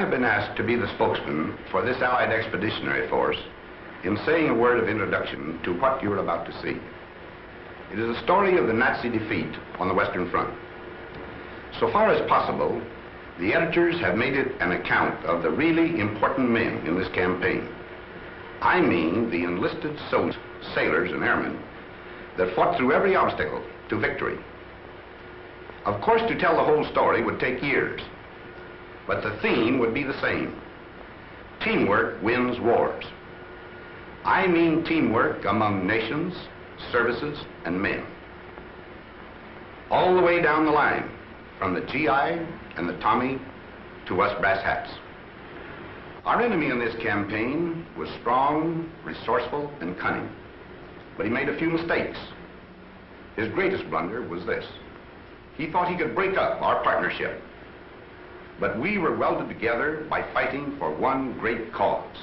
have been asked to be the spokesman for this Allied Expeditionary Force in saying a word of introduction to what you are about to see. It is a story of the Nazi defeat on the Western Front. So far as possible, the editors have made it an account of the really important men in this campaign. I mean the enlisted soldiers, sailors, and airmen that fought through every obstacle to victory. Of course, to tell the whole story would take years, but the theme would be the same. Teamwork wins wars. I mean teamwork among nations, services, and men. All the way down the line, from the GI and the Tommy to us brass hats. Our enemy in this campaign was strong, resourceful, and cunning, but he made a few mistakes. His greatest blunder was this. He thought he could break up our partnership, but we were welded together by fighting for one great cause,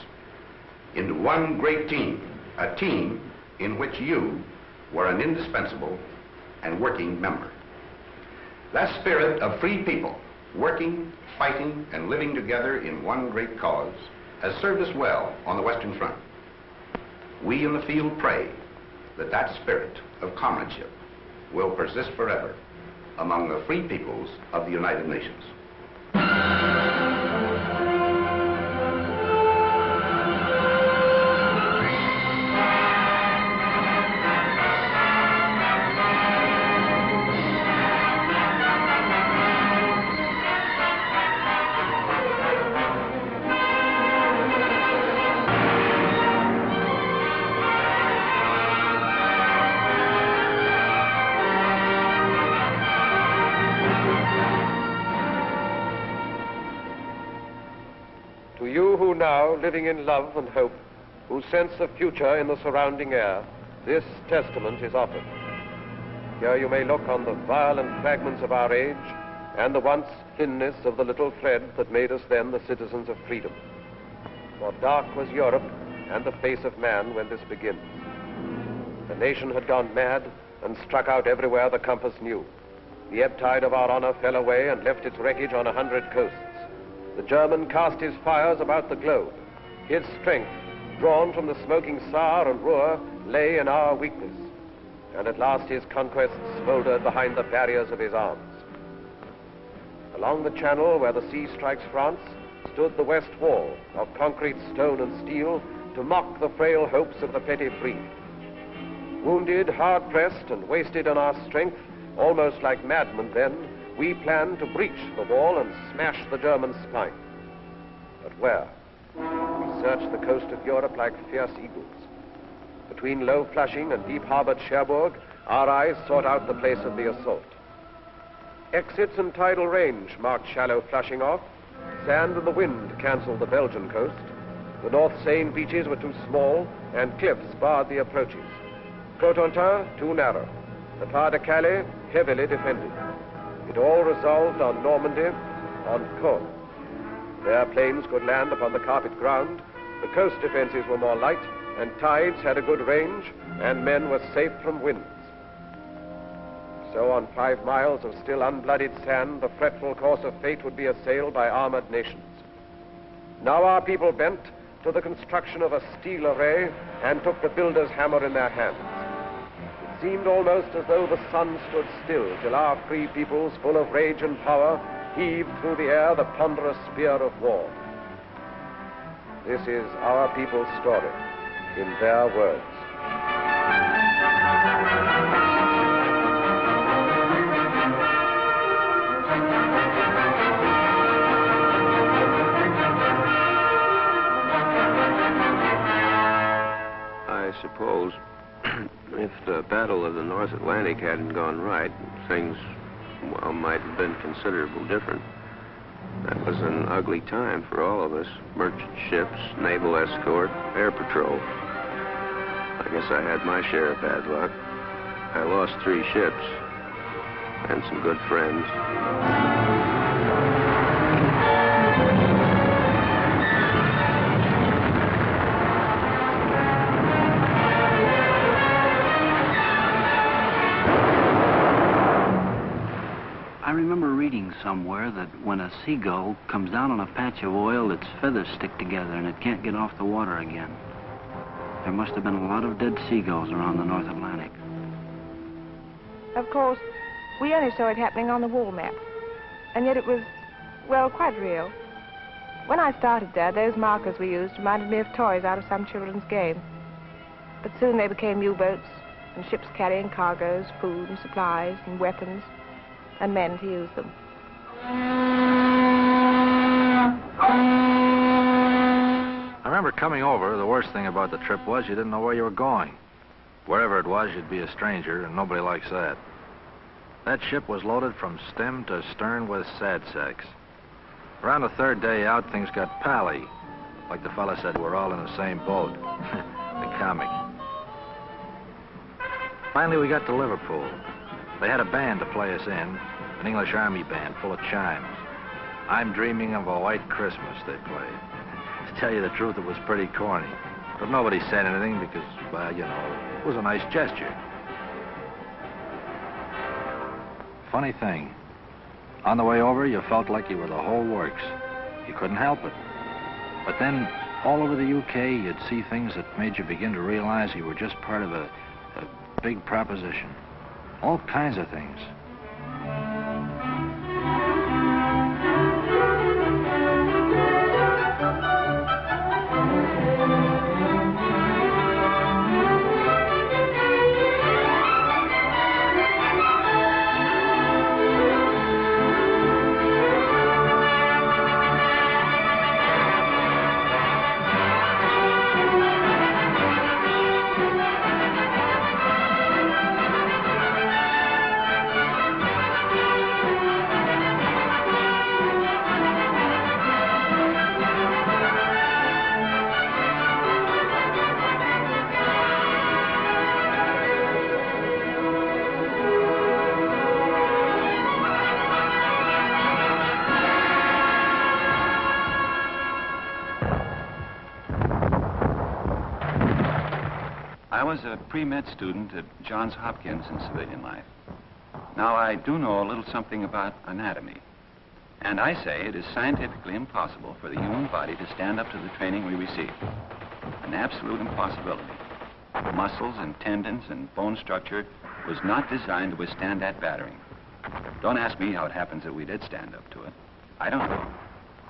into one great team, a team in which you were an indispensable and working member. That spirit of free people, working, fighting, and living together in one great cause, has served us well on the Western Front. We in the field pray that that spirit of comradeship will persist forever among the free peoples of the United Nations. Now, living in love and hope, who sense the future in the surrounding air, this testament is offered. Here you may look on the violent fragments of our age and the once thinness of the little thread that made us then the citizens of freedom. For dark was Europe and the face of man when this begins. The nation had gone mad and struck out everywhere the compass knew. The ebb tide of our honor fell away and left its wreckage on 100 coasts. The German cast his fires about the globe. His strength, drawn from the smoking Saar and Ruhr, lay in our weakness. And at last his conquests smoldered behind the barriers of his arms. Along the channel where the sea strikes France stood the West Wall of concrete, stone, and steel to mock the frail hopes of the petty free. Wounded, hard-pressed, and wasted on our strength, almost like madmen then, we planned to breach the wall and smash the German spine. But where? We searched the coast of Europe like fierce eagles. Between low Flushing and deep-harbored Cherbourg, our eyes sought out the place of the assault. Exits and tidal range marked shallow Flushing off. Sand and the wind canceled the Belgian coast. The North Seine beaches were too small, and cliffs barred the approaches. Cotentin, too narrow. The Pas de Calais, heavily defended. It all resolved on Normandy, on Caen. There planes could land upon the carpet ground, the coast defenses were more light, and tides had a good range, and men were safe from winds. So on 5 miles of still unbloodied sand, the fretful course of fate would be assailed by armored nations. Now our people bent to the construction of a steel array and took the builder's hammer in their hands. It seemed almost as though the sun stood still till our free peoples, full of rage and power, heaved through the air the ponderous spear of war. This is our people's story, in their words. I suppose if the Battle of the North Atlantic hadn't gone right, things, well, might have been considerably different. That was an ugly time for all of us. Merchant ships, naval escort, air patrol. I guess I had my share of bad luck. I lost 3 ships and some good friends. I remember reading somewhere that when a seagull comes down on a patch of oil, its feathers stick together and it can't get off the water again. There must have been a lot of dead seagulls around the North Atlantic. Of course, we only saw it happening on the wall map. And yet it was, well, quite real. When I started there, those markers we used reminded me of toys out of some children's game. But soon they became U-boats and ships carrying cargoes, food and supplies and weapons, and men to use them. I remember coming over, the worst thing about the trip was you didn't know where you were going. Wherever it was, you'd be a stranger, and nobody likes that. That ship was loaded from stem to stern with sad sacks. Around the third day out, things got pally. Like the fella said, we're all in the same boat. The comic. Finally, we got to Liverpool. They had a band to play us in, an English Army band full of chimes. I'm Dreaming of a White Christmas, they played. To tell you the truth, it was pretty corny. But nobody said anything because, well, you know, it was a nice gesture. Funny thing, on the way over, you felt like you were the whole works. You couldn't help it. But then, all over the UK, you'd see things that made you begin to realize you were just part of a big proposition. All kinds of things. I was a pre-med student at Johns Hopkins in civilian life. Now, I do know a little something about anatomy. And I say it is scientifically impossible for the human body to stand up to the training we receive. An absolute impossibility. Muscles and tendons and bone structure was not designed to withstand that battering. Don't ask me how it happens that we did stand up to it. I don't know.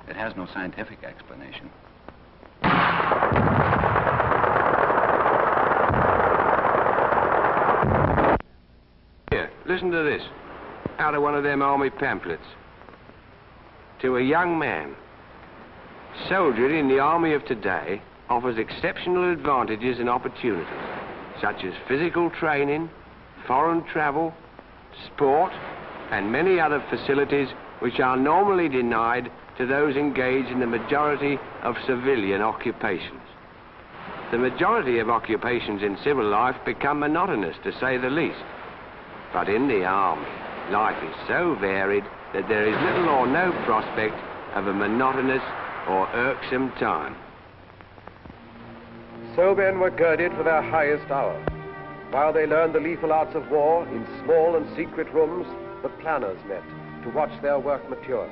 It has no scientific explanation. Here, listen to this. Out of one of them army pamphlets. To a young man, soldiering in the army of today offers exceptional advantages and opportunities, such as physical training, foreign travel, sport, and many other facilities which are normally denied to those engaged in the majority of civilian occupations. The majority of occupations in civil life become monotonous, to say the least. But in the army, life is so varied that there is little or no prospect of a monotonous or irksome time. So men were girded for their highest hour. While they learned the lethal arts of war, in small and secret rooms, the planners met to watch their work mature.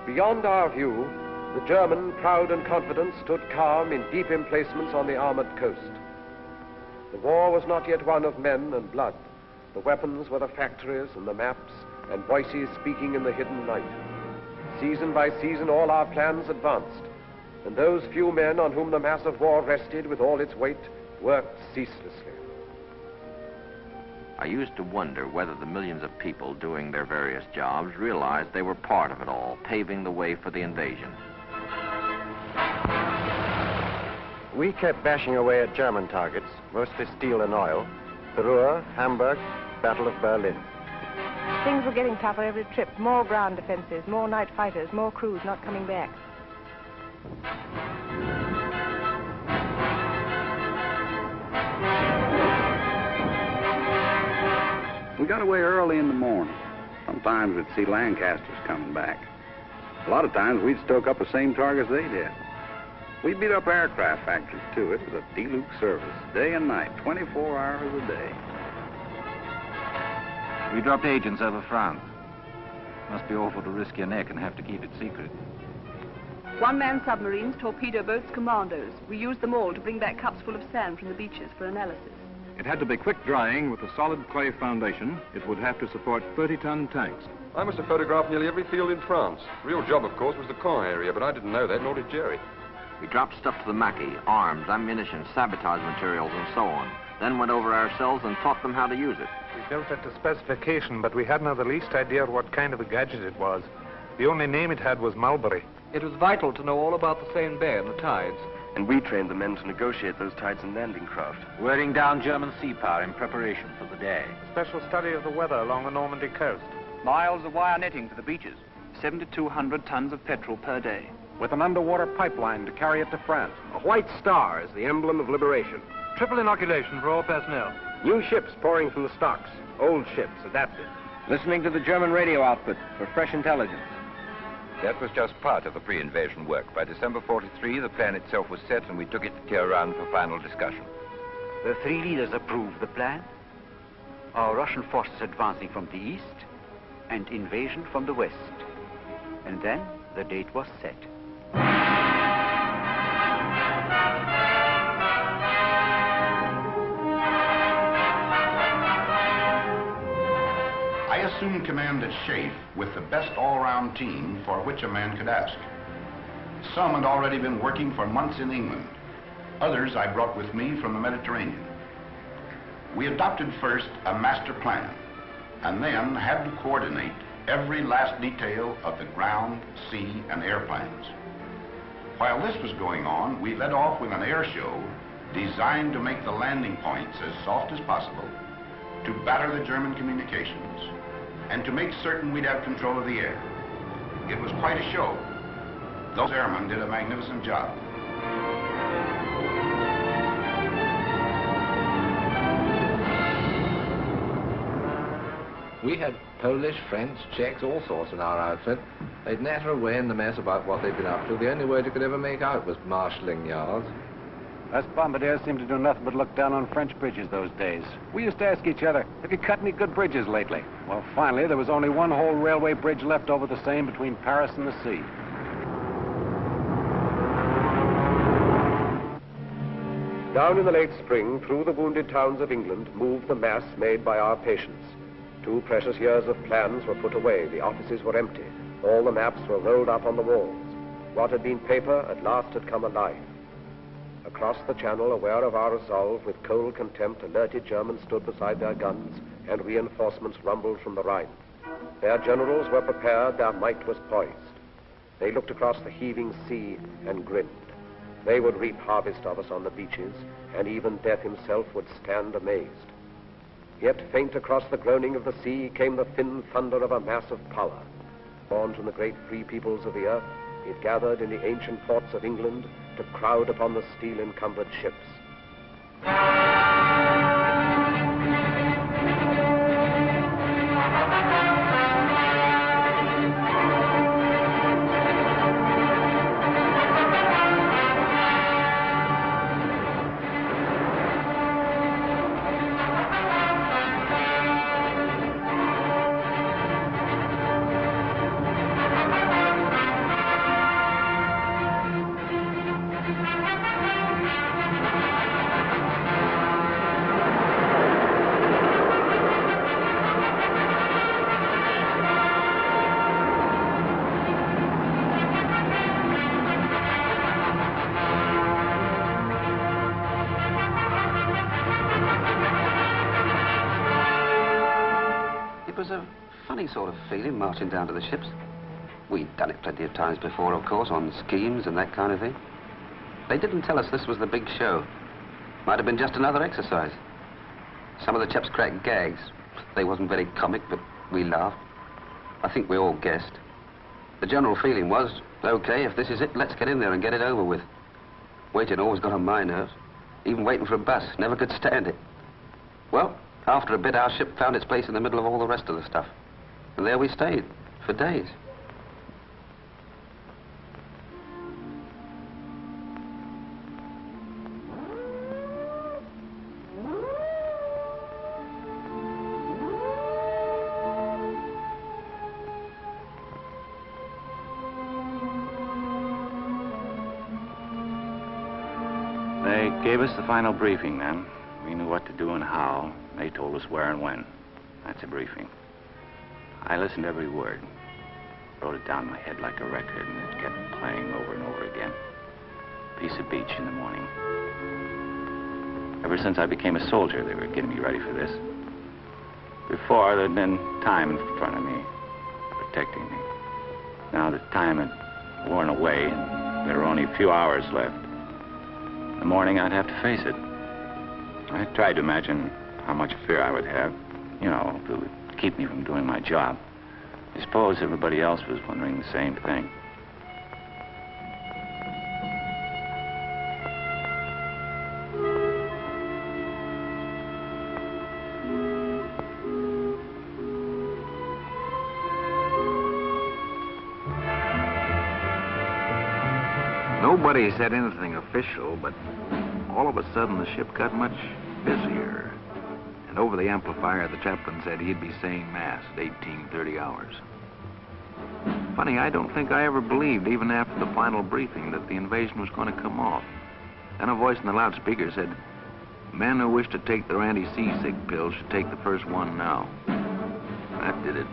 Beyond our view, the German, proud and confident, stood calm in deep emplacements on the armored coast. The war was not yet one of men and blood. The weapons were the factories and the maps and voices speaking in the hidden night. Season by season, all our plans advanced, and those few men on whom the mass of war rested with all its weight worked ceaselessly. I used to wonder whether the millions of people doing their various jobs realized they were part of it all, paving the way for the invasion. We kept bashing away at German targets, mostly steel and oil. The Ruhr, Hamburg, Battle of Berlin. Things were getting tougher every trip. More ground defenses, more night fighters, more crews not coming back. We got away early in the morning. Sometimes we'd see Lancasters coming back. A lot of times we'd stoke up the same targets they did. We beat up aircraft factories, too. It was a D-Luke service, day and night, 24 hours a day. We dropped agents over France. Must be awful to risk your neck and have to keep it secret. One-man submarines, torpedo boats, commandos. We used them all to bring back cups full of sand from the beaches for analysis. It had to be quick drying with a solid clay foundation. It would have to support 30-ton tanks. I must have photographed nearly every field in France. Real job, of course, was the Caen area, but I didn't know that, nor did Jerry. We dropped stuff to the Maquis, arms, ammunition, sabotage materials, and so on. Then went over ourselves and taught them how to use it. We built it to specification, but we hadn't the least idea what kind of a gadget it was. The only name it had was Mulberry. It was vital to know all about the Seine Bay and the tides. And we trained the men to negotiate those tides and landing craft. Wearing down German sea power in preparation for the day. Special study of the weather along the Normandy coast. Miles of wire netting for the beaches. 7,200 tons of petrol per day. With an underwater pipeline to carry it to France. A white star is the emblem of liberation. Triple inoculation for all personnel. New ships pouring from the stocks. Old ships adapted. Listening to the German radio output for fresh intelligence. That was just part of the pre-invasion work. By December 43, the plan itself was set, and we took it to Tehran for final discussion. The three leaders approved the plan. Our Russian forces advancing from the east and invasion from the west. And then the date was set. I assumed command at Chafe with the best all-round team for which a man could ask. Some had already been working for months in England. Others I brought with me from the Mediterranean. We adopted first a master plan, and then had to coordinate every last detail of the ground, sea, and air plans. While this was going on, we led off with an air show designed to make the landing points as soft as possible, to batter the German communications, and to make certain we'd have control of the air. It was quite a show. Those airmen did a magnificent job. We had Polish, French, Czechs, all sorts in our outfit. They'd natter away in the mess about what they'd been up to. The only word you could ever make out was marshalling yards. Us bombardiers seemed to do nothing but look down on French bridges those days. We used to ask each other, have you cut any good bridges lately? Well, finally, there was only one whole railway bridge left over the Seine between Paris and the sea. Down in the late spring, through the wounded towns of England, moved the mass made by our patients. 2 precious years of plans were put away. The offices were empty. All the maps were rolled up on the walls. What had been paper at last had come alive. Across the channel, aware of our resolve, with cold contempt, alerted Germans stood beside their guns, and reinforcements rumbled from the Rhine. Their generals were prepared, their might was poised. They looked across the heaving sea and grinned. They would reap harvest of us on the beaches, and even death himself would stand amazed. Yet faint across the groaning of the sea came the thin thunder of a mass of power. Born from the great free peoples of the earth, it gathered in the ancient ports of England to crowd upon the steel-encumbered ships. Sort of feeling marching down to the ships. We'd done it plenty of times before, of course, on schemes and that kind of thing. They didn't tell us this was the big show. Might have been just another exercise. Some of the chaps cracked gags. They wasn't very comic, but we laughed. I think we all guessed. The general feeling was, okay, if this is it, let's get in there and get it over with. Waiting always got on my nerves. Even waiting for a bus, never could stand it. Well, after a bit, our ship found its place in the middle of all the rest of the stuff. And there we stayed, for days. They gave us the final briefing then. We knew what to do and how. They told us where and when. That's a briefing. I listened to every word. Wrote it down in my head like a record, and it kept playing over and over again. Piece of beach in the morning. Ever since I became a soldier, they were getting me ready for this. Before, there'd been time in front of me, protecting me. Now the time had worn away, and there were only a few hours left. In the morning, I'd have to face it. I tried to imagine how much fear I would have, you know, if it would keep me from doing my job. I suppose everybody else was wondering the same thing. Nobody said anything official, but all of a sudden the ship got much busier. And over the amplifier, the chaplain said he'd be saying Mass at 18:30 hours. Funny, I don't think I ever believed, even after the final briefing, that the invasion was going to come off. Then a voice in the loudspeaker said, "Men who wish to take their anti-seasick pills should take the first one now." That did it.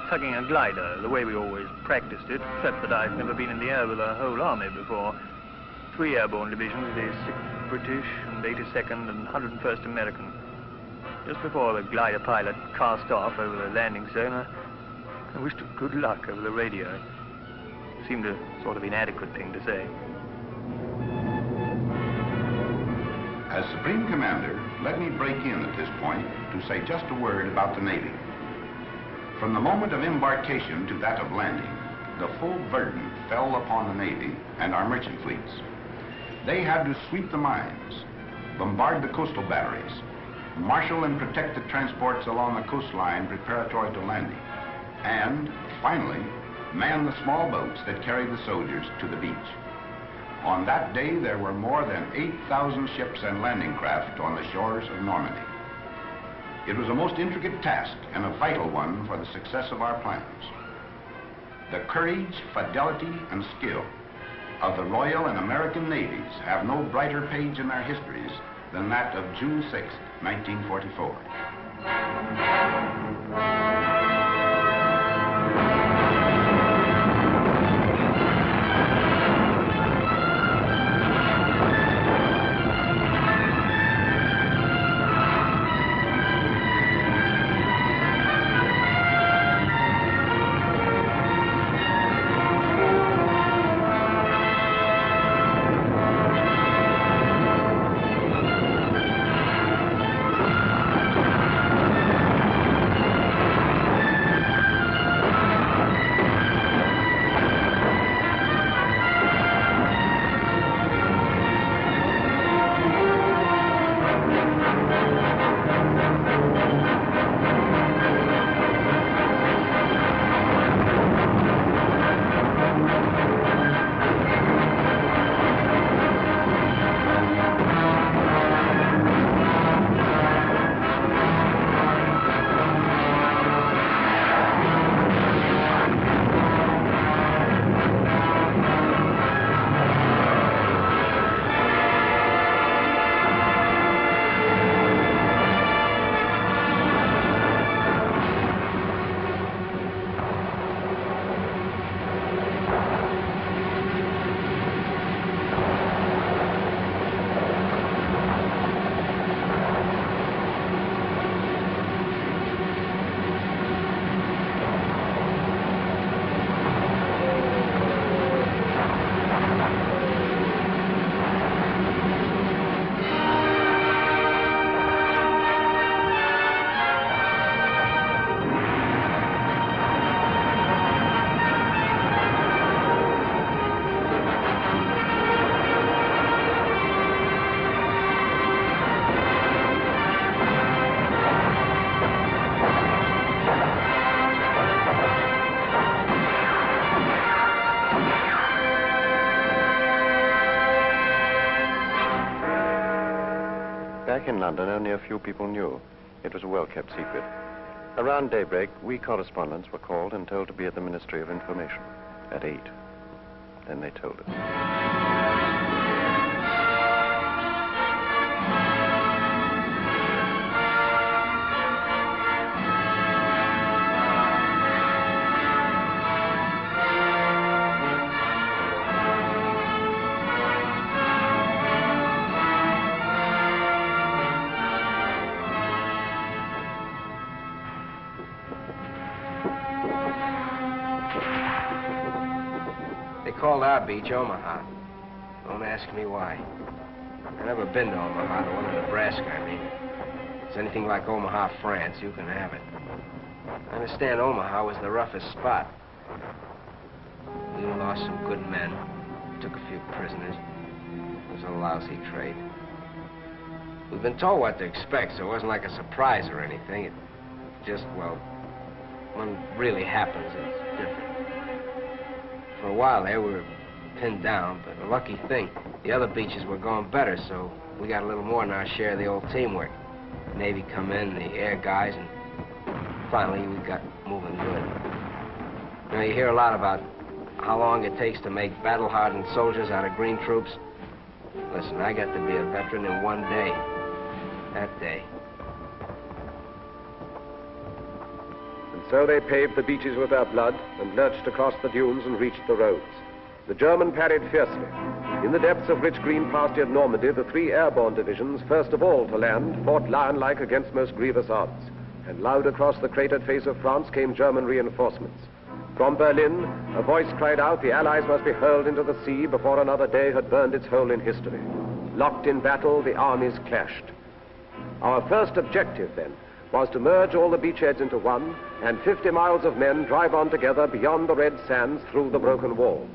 Tugging a glider, the way we always practiced it, except that I've never been in the air with a whole army before. 3 airborne divisions, the 6th British and 82nd and 101st American. Just before the glider pilot cast off over the landing zone, I wished her good luck over the radio. It seemed a sort of inadequate thing to say. As Supreme Commander, let me break in at this point to say just a word about the Navy. From the moment of embarkation to that of landing, the full burden fell upon the Navy and our merchant fleets. They had to sweep the mines, bombard the coastal batteries, marshal and protect the transports along the coastline preparatory to landing, and, finally, man the small boats that carried the soldiers to the beach. On that day, there were more than 8,000 ships and landing craft on the shores of Normandy. It was a most intricate task and a vital one for the success of our plans. The courage, fidelity, and skill of the Royal and American Navies have no brighter page in their histories than that of June 6, 1944. Back in London, only a few people knew. It was a well-kept secret. Around daybreak, we correspondents were called and told to be at the Ministry of Information at 8. Then they told us. They called our beach Omaha. Don't ask me why. I've never been to Omaha, the one in Nebraska, I mean. If it's anything like Omaha, France, you can have it. I understand Omaha was the roughest spot. We lost some good men, took a few prisoners. It was a lousy trade. We've been told what to expect, so it wasn't like a surprise or anything. It just, well, when it really happens, it's different. For a while there, we were pinned down, but a lucky thing, the other beaches were going better, so we got a little more than our share of the old teamwork. The Navy come in, the air guys, and finally we got moving good. You know, you hear a lot about how long it takes to make battle-hardened soldiers out of green troops. Listen, I got to be a veteran in one day. That day. So they paved the beaches with their blood and lurched across the dunes and reached the roads. The German parried fiercely. In the depths of rich green pastured Normandy, the 3 airborne divisions, first of all to land, fought lion-like against most grievous odds. And loud across the cratered face of France came German reinforcements. From Berlin, a voice cried out the Allies must be hurled into the sea before another day had burned its hole in history. Locked in battle, the armies clashed. Our first objective, then, was to merge all the beachheads into one, and 50 miles of men drive on together beyond the red sands through the broken wall.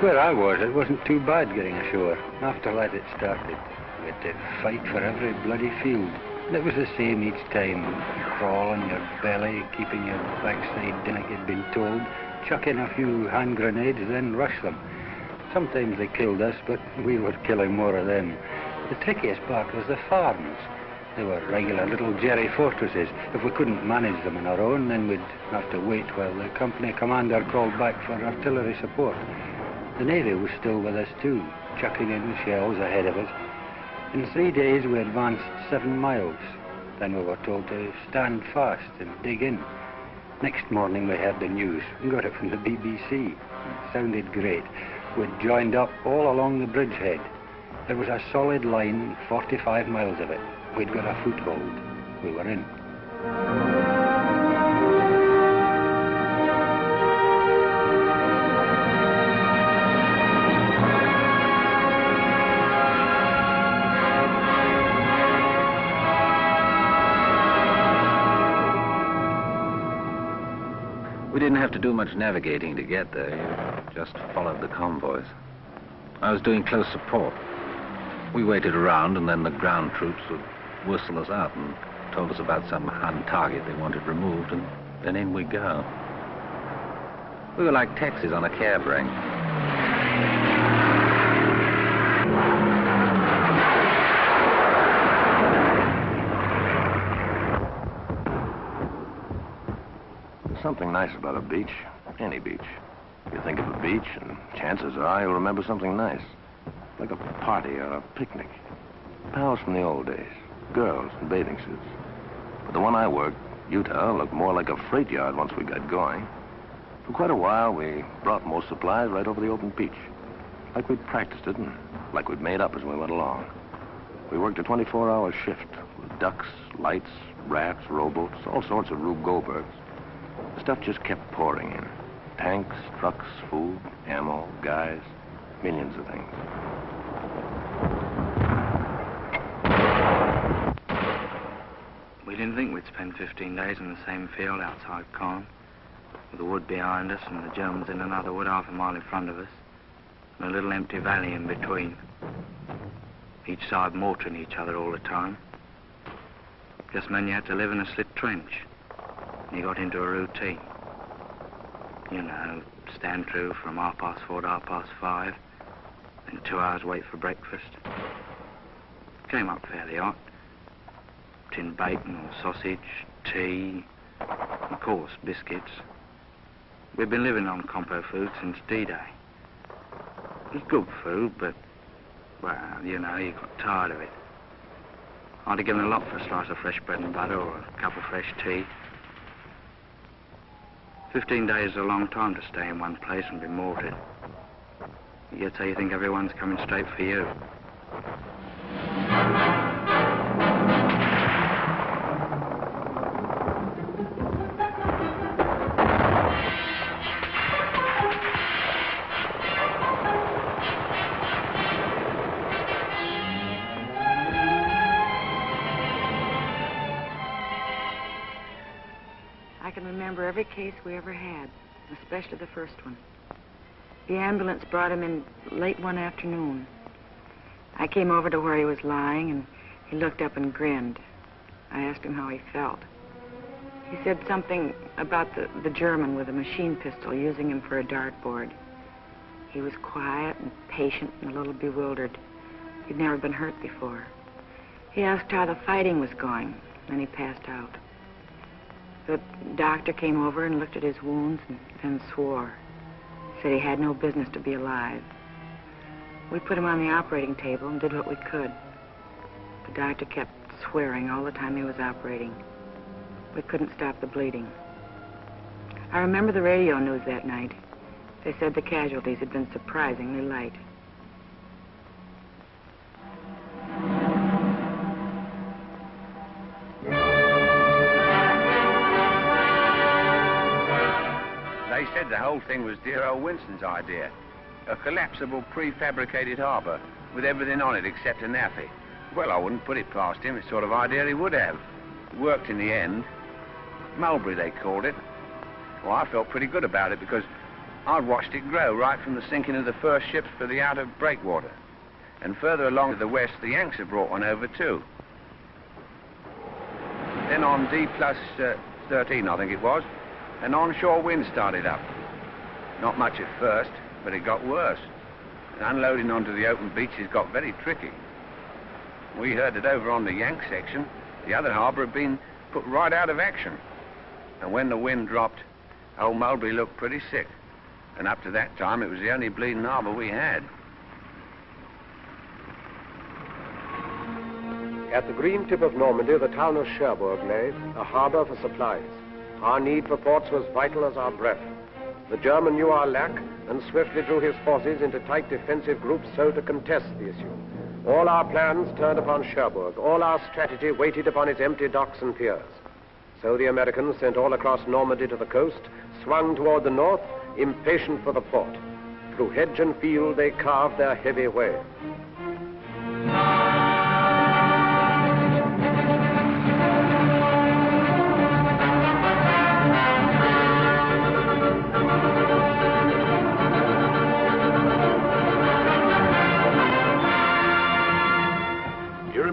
Where I was, it wasn't too bad getting ashore. After that it started. We had to fight for every bloody field. And it was the same each time. Crawl on your belly, keeping your backside in like you'd been told. Chuck in a few hand grenades, then rush them. Sometimes they killed us, but we were killing more of them. The trickiest part was the farms. They were regular little jerry fortresses. If we couldn't manage them on our own, then we'd have to wait while the company commander called back for artillery support. The Navy was still with us too, chucking in shells ahead of us. In 3 days we advanced 7 miles. Then we were told to stand fast and dig in. Next morning we heard the news. We got it from the BBC. It sounded great. We'd joined up all along the bridgehead. There was a solid line, 45 miles of it. We'd got a foothold. We were in. We didn't have to do much navigating to get there. You just followed the convoys. I was doing close support. We waited around, and then the ground troops would whistle us out and told us about some Hun target they wanted removed, and then in we go. We were like taxis on a cab ring. There's something nice about a beach, any beach. You think of a beach, and chances are you'll remember something nice. Like a party or a picnic. Pals from the old days. Girls in bathing suits. But the one I worked, Utah, looked more like a freight yard once we got going. For quite a while, we brought most supplies right over the open beach. Like we'd practiced it, and like we'd made up as we went along. We worked a 24-hour shift with ducks, lights, rafts, rowboats, all sorts of Rube Goldbergs. The stuff just kept pouring in. Tanks, trucks, food, ammo, guys, millions of things. We didn't think we'd spend 15 days in the same field outside Caen, with the wood behind us and the Germans in another wood half a mile in front of us, and a little empty valley in between. Each side mortaring each other all the time. Just meant you had to live in a slit trench, and you got into a routine. You know, stand through from 4:30 to 5:30, then 2 hours wait for breakfast. Came up fairly hot. Tin bacon or sausage, tea, and of course, biscuits. We've been living on compo food since D-Day. It was good food, but, well, you know, you got tired of it. I'd have given a lot for a slice of fresh bread and butter or a cup of fresh tea. 15 days is a long time to stay in one place and be mortared. Yet so you think everyone's coming straight for you. I can remember every case we ever had, especially the first one. The ambulance brought him in late one afternoon. I came over to where he was lying, and he looked up and grinned. I asked him how he felt. He said something about the German with a machine pistol using him for a dartboard. He was quiet and patient and a little bewildered. He'd never been hurt before. He asked how the fighting was going, and he passed out. The doctor came over and looked at his wounds and then swore. Said he had no business to be alive. We put him on the operating table and did what we could. The doctor kept swearing all the time he was operating. We couldn't stop the bleeding. I remember the radio news that night. They said the casualties had been surprisingly light. They said the whole thing was dear old Winston's idea. A collapsible prefabricated harbour with everything on it except a naffy. Well, I wouldn't put it past him. It's the sort of idea he would have. It worked in the end. Mulberry, they called it. Well, I felt pretty good about it because I'd watched it grow right from the sinking of the first ships for the outer breakwater. And further along to the west, the Yanks had brought one over too. Then on D+13, I think it was, an onshore wind started up. Not much at first, but it got worse. And unloading onto the open beaches got very tricky. We heard that over on the Yank section, the other harbour had been put right out of action. And when the wind dropped, old Mulberry looked pretty sick. And up to that time, it was the only bleeding harbour we had. At the green tip of Normandy, the town of Cherbourg lay, a harbour for supplies. Our need for ports was vital as our breath. The German knew our lack and swiftly drew his forces into tight defensive groups so to contest the issue. All our plans turned upon Cherbourg. All our strategy waited upon its empty docks and piers. So the Americans, sent all across Normandy to the coast, swung toward the north, impatient for the port. Through hedge and field, they carved their heavy way.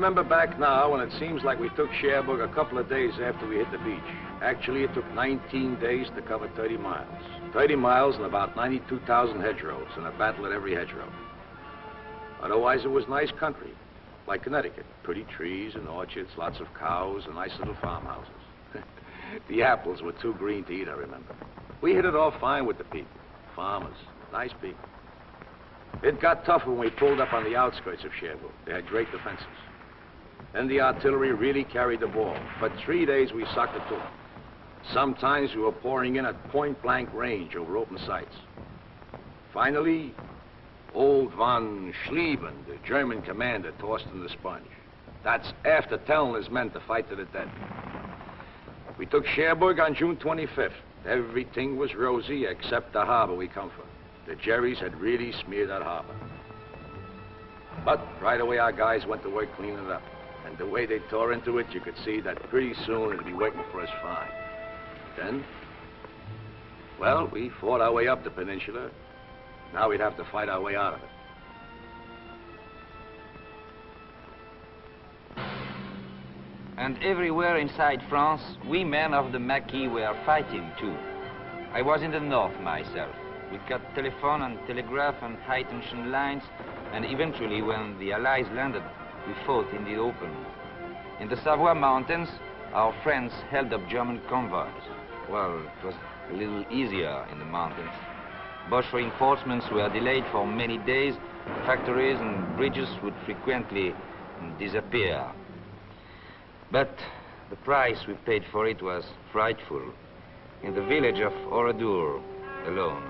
Remember back now when it seems like we took Cherbourg a couple of days after we hit the beach. Actually, it took 19 days to cover 30 miles. 30 miles and about 92,000 hedgerows, and a battle at every hedgerow. Otherwise, it was nice country, like Connecticut. Pretty trees and orchards, lots of cows, and nice little farmhouses. The apples were too green to eat, I remember. We hit it all fine with the people. Farmers, nice people. It got tougher when we pulled up on the outskirts of Cherbourg. They had great defenses. Then the artillery really carried the ball. For 3 days, we sucked it to them. Sometimes we were pouring in at point-blank range over open sights. Finally, old von Schlieben, the German commander, tossed in the sponge. That's after telling his men to fight to the death. We took Cherbourg on June 25th. Everything was rosy except the harbor we come from. The Jerrys had really smeared that harbor. But right away, our guys went to work cleaning it up. And the way they tore into it, you could see that pretty soon it'd be waiting for us fine. Then, well, we fought our way up the peninsula. Now we'd have to fight our way out of it. And everywhere inside France, we men of the Maquis were fighting too. I was in the north myself. We cut telephone and telegraph and high-tension lines, and eventually, when the Allies landed, we fought in the open. In the Savoy Mountains, our friends held up German convoys. Well, it was a little easier in the mountains. Boche reinforcements were delayed for many days. Factories and bridges would frequently disappear. But the price we paid for it was frightful. In the village of Oradour alone,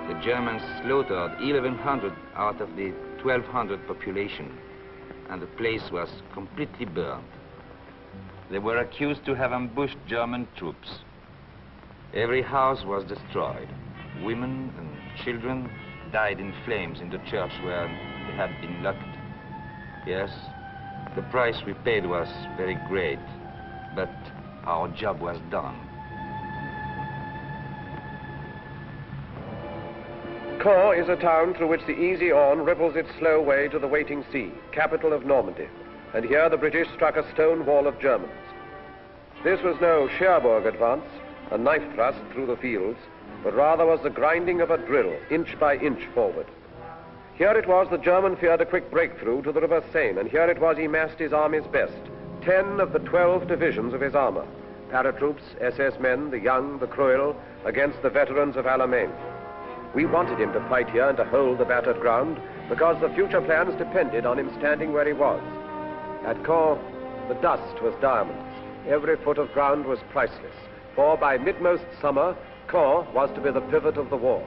the Germans slaughtered 1,100 out of the 1,200 population, and the place was completely burned. They were accused to have ambushed German troops. Every house was destroyed. Women and children died in flames in the church where they had been locked. Yes, the price we paid was very great, but our job was done. Caen is a town through which the easy Orne ripples its slow way to the waiting sea, capital of Normandy. And here the British struck a stone wall of Germans. This was no Cherbourg advance, a knife thrust through the fields, but rather was the grinding of a drill, inch by inch forward. Here it was the German feared a quick breakthrough to the River Seine, and here it was he massed his army's best, 10 of the 12 divisions of his armor, paratroops, SS men, the young, the cruel, against the veterans of Alamein. We wanted him to fight here and to hold the battered ground, because the future plans depended on him standing where he was. At Caen, the dust was diamonds. Every foot of ground was priceless, for by mid-most summer, Caen was to be the pivot of the war.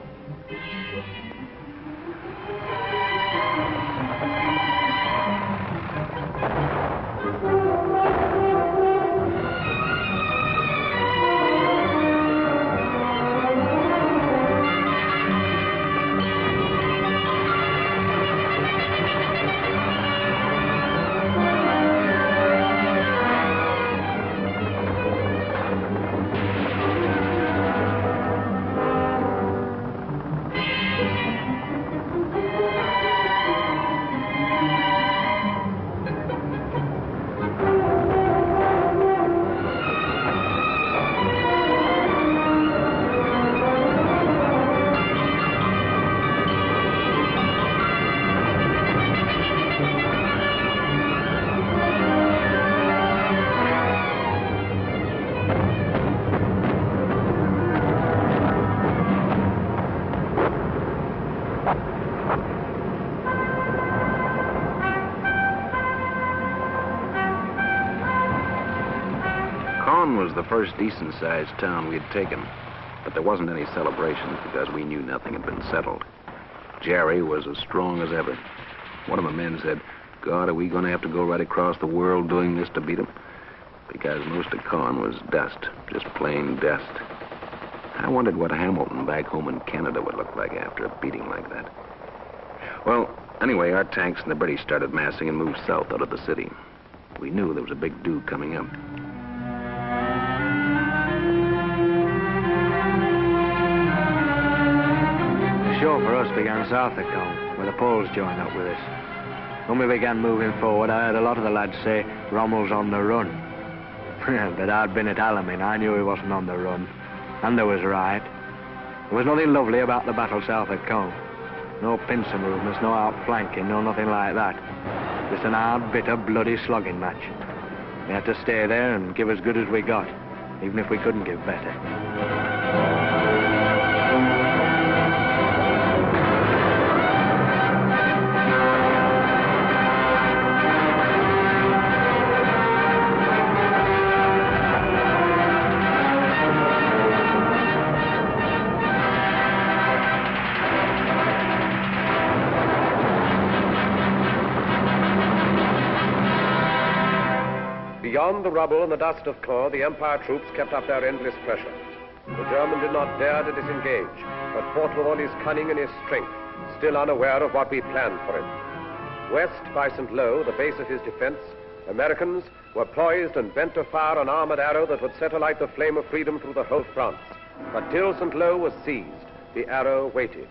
Was the first decent-sized town we had taken, but there wasn't any celebrations because we knew nothing had been settled. Jerry was as strong as ever. One of the men said, "God, are we going to have to go right across the world doing this to beat them?" Because most of Caen was dust, just plain dust. I wondered what Hamilton back home in Canada would look like after a beating like that. Well, anyway, our tanks and the British started massing and moved south out of the city. We knew there was a big do coming up. The show for us began south of Caen, where the Poles joined up with us. When we began moving forward, I heard a lot of the lads say Rommel's on the run. But I'd been at Alamein, I knew he wasn't on the run. And I was right. There was nothing lovely about the battle south of Caen. No pincer movements, no outflanking, no nothing like that. Just an hard, bitter, bloody slogging match. We had to stay there and give as good as we got, even if we couldn't give better. Beyond the rubble and the dust of Caen, the Empire troops kept up their endless pressure. The German did not dare to disengage, but fought with all his cunning and his strength, still unaware of what we planned for him. West by St. Lo, the base of his defense, Americans were poised and bent to fire an armored arrow that would set alight the flame of freedom through the whole of France. But till St. Lo was seized, the arrow waited.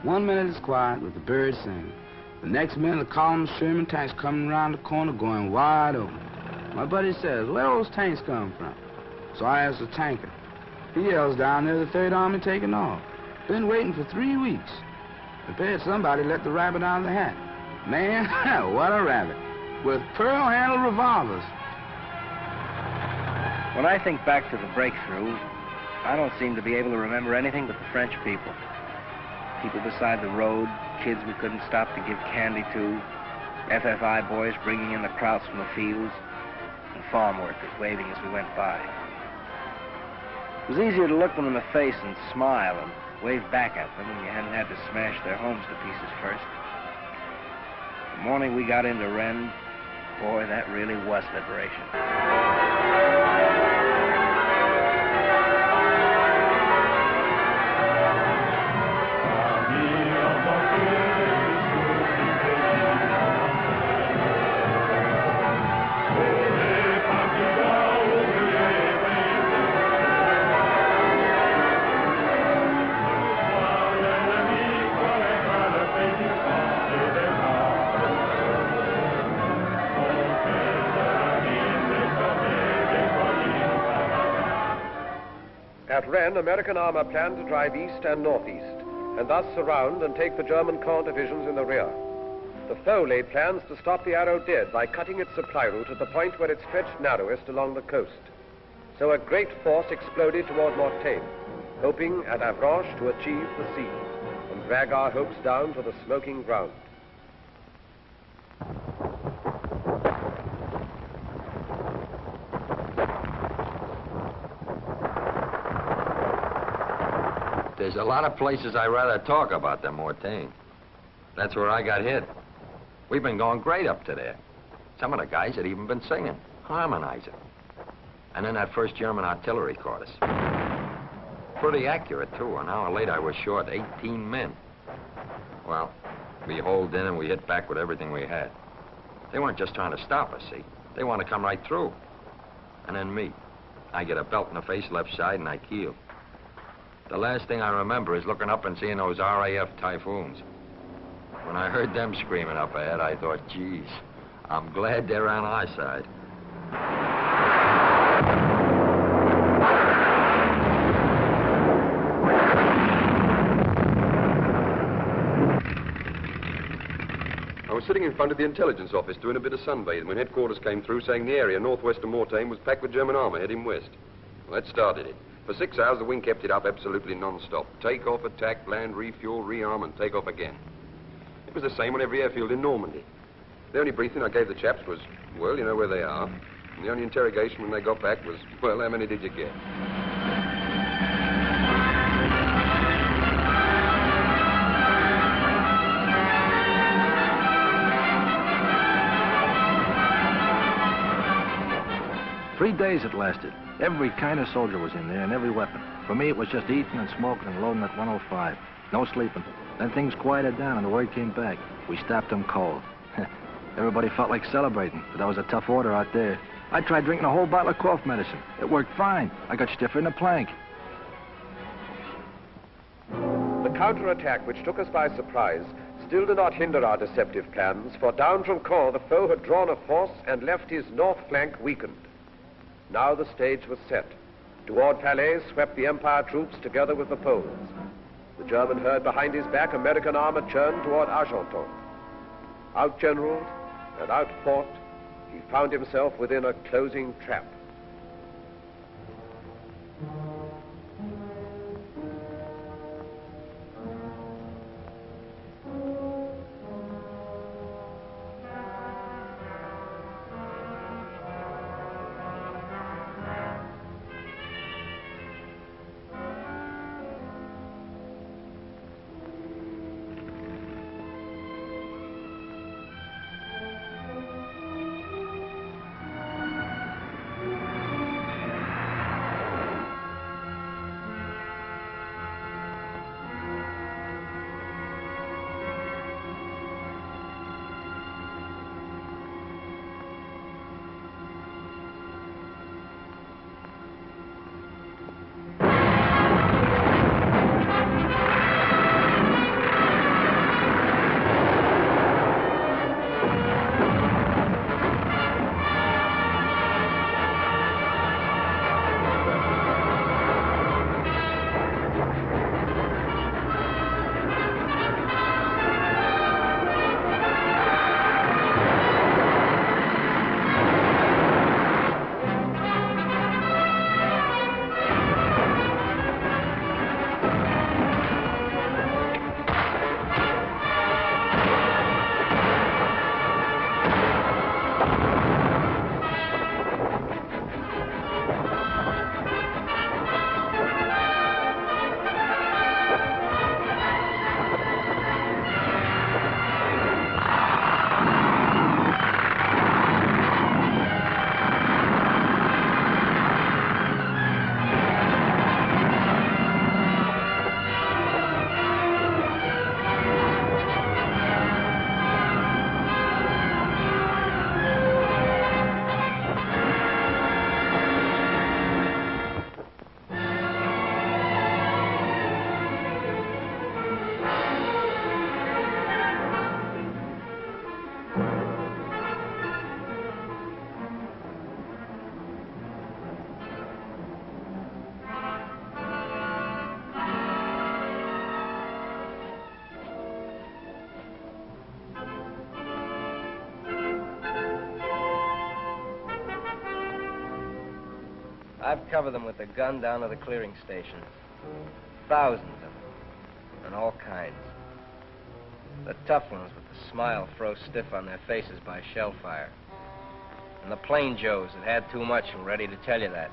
1 minute it's quiet with the birds singing. The next minute, the column of Sherman tanks coming around the corner going wide open. My buddy says, where those tanks come from? So I asked the tanker. He yells down there, the Third Army taking off. Been waiting for 3 weeks. Prepared somebody let the rabbit out of the hat. Man, what a rabbit. With pearl-handled revolvers. When I think back to the breakthrough, I don't seem to be able to remember anything but the French people. People beside the road, kids we couldn't stop to give candy to, FFI boys bringing in the krauts from the fields, and farm workers waving as we went by. It was easier to look them in the face and smile and wave back at them when you hadn't had to smash their homes to pieces first. The morning we got into Rennes, boy, that really was liberation. At Rennes, American armor planned to drive east and northeast, and thus surround and take the German corps divisions in the rear. The foe laid plans to stop the Arrow dead by cutting its supply route at the point where it stretched narrowest along the coast. So a great force exploded toward Mortain, hoping at Avranches to achieve the sea and drag our hopes down to the smoking ground. There's a lot of places I'd rather talk about than Mortain. That's where I got hit. We've been going great up to there. Some of the guys had even been singing, harmonizing. And then that first German artillery caught us. Pretty accurate, too. An hour later, I was short 18 men. Well, we holed in and we hit back with everything we had. They weren't just trying to stop us, see? They wanted to come right through. And then me. I get a belt in the face left side and I keel. The last thing I remember is looking up and seeing those RAF Typhoons. When I heard them screaming up ahead, I thought, geez, I'm glad they're on our side. I was sitting in front of the intelligence office doing a bit of sunbathing when headquarters came through saying the area northwest of Mortain was packed with German armor heading west. Well, that started it. For 6 hours, the wind kept it up absolutely non-stop. Take off, attack, land, refuel, rearm, and take off again. It was the same on every airfield in Normandy. The only briefing I gave the chaps was, well, you know where they are. And the only interrogation when they got back was, well, how many did you get? Three days it lasted. Every kind of soldier was in there and every weapon. For me, it was just eating and smoking and loading at 105. No sleeping. Then things quieted down and the word came back. We stopped them cold. Everybody felt like celebrating, but that was a tough order out there. I tried drinking a whole bottle of cough medicine. It worked fine. I got stiffer than a plank. The counterattack, which took us by surprise, still did not hinder our deceptive plans, for down from Caen the foe had drawn a force and left his north flank weakened. Now the stage was set. Toward Calais swept the Empire troops together with the Poles. The German heard behind his back American armor churn toward Argenton. Outgeneraled and outfought, he found himself within a closing trap. I've covered them with the gun down to the clearing stations. Thousands of them. And all kinds. The tough ones with the smile froze stiff on their faces by shell fire. And the plain Joes that had too much and were ready to tell you that.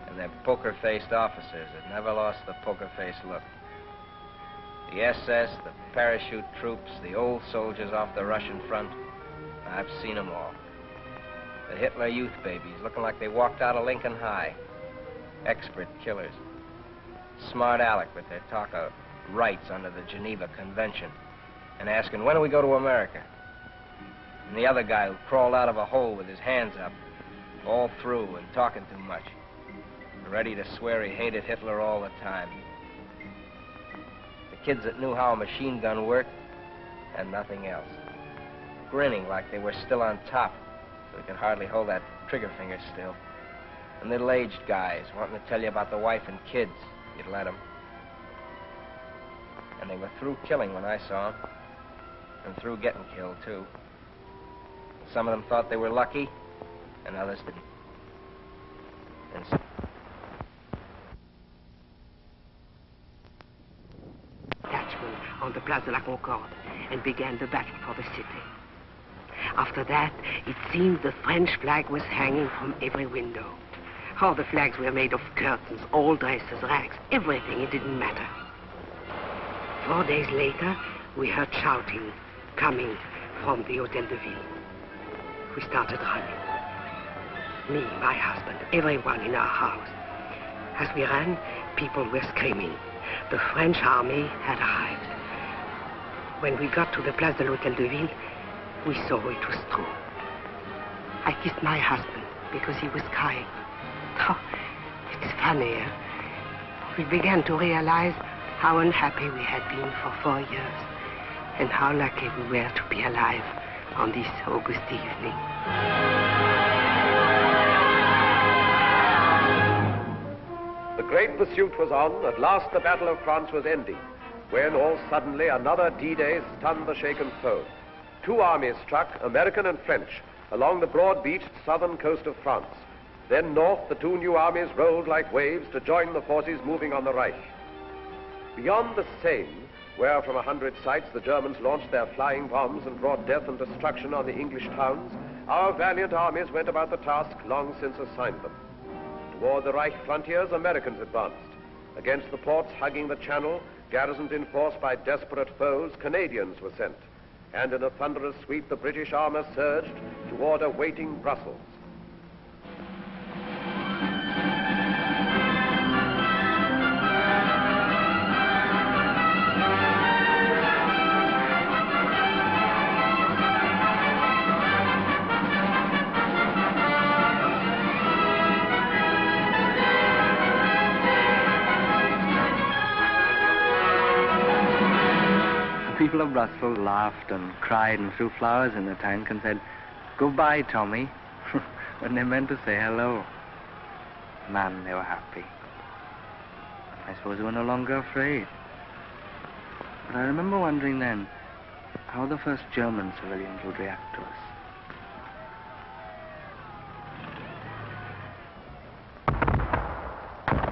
And their poker-faced officers that never lost the poker-faced look. The SS, the parachute troops, the old soldiers off the Russian front. I've seen them all. The Hitler youth babies looking like they walked out of Lincoln High. Expert killers. Smart Alec with their talk of rights under the Geneva Convention. And asking, when do we go to America? And the other guy who crawled out of a hole with his hands up. All through and talking too much. Ready to swear he hated Hitler all the time. The kids that knew how a machine gun worked and nothing else. Grinning like they were still on top, so they could hardly hold that trigger finger still. And middle-aged guys wanting to tell you about the wife and kids, you'd let them. And they were through killing when I saw them. And through getting killed, too. Some of them thought they were lucky, and others didn't. And on the Place de la Concorde and began the battle for the city. After that, it seemed the French flag was hanging from every window. All the flags were made of curtains, all dresses, rags, everything, it didn't matter. 4 days later, we heard shouting coming from the Hotel de Ville. We started running. Me, my husband, everyone in our house. As we ran, people were screaming. The French army had arrived. When we got to the Place de l'Hôtel de Ville, we saw it was true. I kissed my husband because he was crying. Oh, it's funny, eh? We began to realize how unhappy we had been for 4 years and how lucky we were to be alive on this August evening. The great pursuit was on. At last the Battle of France was ending, when all suddenly another D-Day stunned the shaken foe. 2 armies struck, American and French, along the broad-beached southern coast of France. Then north, the 2 new armies rolled like waves to join the forces moving on the right. Beyond the Seine, where from 100 sites the Germans launched their flying bombs and brought death and destruction on the English towns, our valiant armies went about the task long since assigned them. Toward the Reich frontiers, Americans advanced. Against the ports hugging the Channel, garrisons enforced by desperate foes, Canadians were sent. And in a thunderous sweep, the British armor surged toward a waiting Brussels. People of Brussels laughed and cried and threw flowers in the tank and said, "Goodbye, Tommy," when they meant to say hello. Man, they were happy. I suppose they were no longer afraid. But I remember wondering then how the first German civilians would react to us.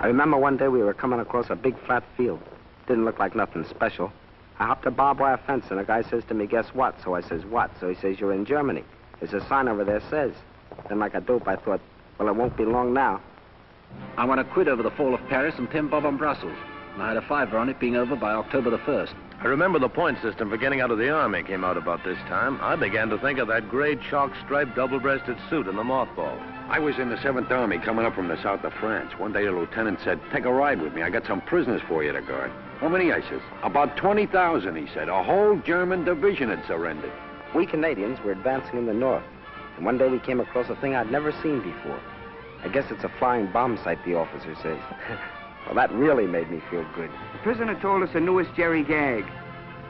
I remember one day we were coming across a big flat field. Didn't look like nothing special. I hopped a barbed wire fence, and a guy says to me, "Guess what?" So I says, "What?" So he says, "You're in Germany. There's a sign over there says." Then like a dope, I thought, well, it won't be long now. I won a quid over the fall of Paris and 10 bob on Brussels. And I had a fiver on it being over by October the 1st. I remember the point system for getting out of the Army came out about this time. I began to think of that great chalk-striped double-breasted suit in the mothball. I was in the 7th Army coming up from the south of France. One day a lieutenant said, "Take a ride with me. I got some prisoners for you to guard." "How many?" I says. "About 20,000, he said. A whole German division had surrendered." We Canadians were advancing in the north, and one day we came across a thing I'd never seen before. I guess it's a flying bomb site, the officer says. Well, that really made me feel good. The prisoner told us the newest Jerry gag.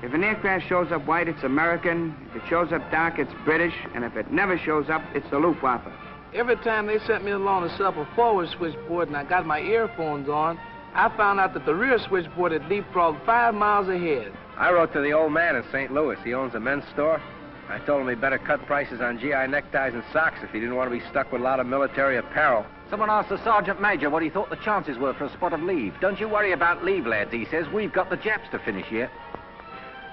If an aircraft shows up white, it's American. If it shows up dark, it's British. And if it never shows up, it's the Luftwaffe. Every time they sent me along the upper forward switchboard and I got my earphones on, I found out that the rear switchboard had leapfrogged 5 miles ahead. I wrote to the old man in St. Louis. He owns a men's store. I told him he'd better cut prices on GI neckties and socks if he didn't want to be stuck with a lot of military apparel. Someone asked the Sergeant Major what he thought the chances were for a spot of leave. Don't you worry about leave, lads, he says. We've got the Japs to finish yet.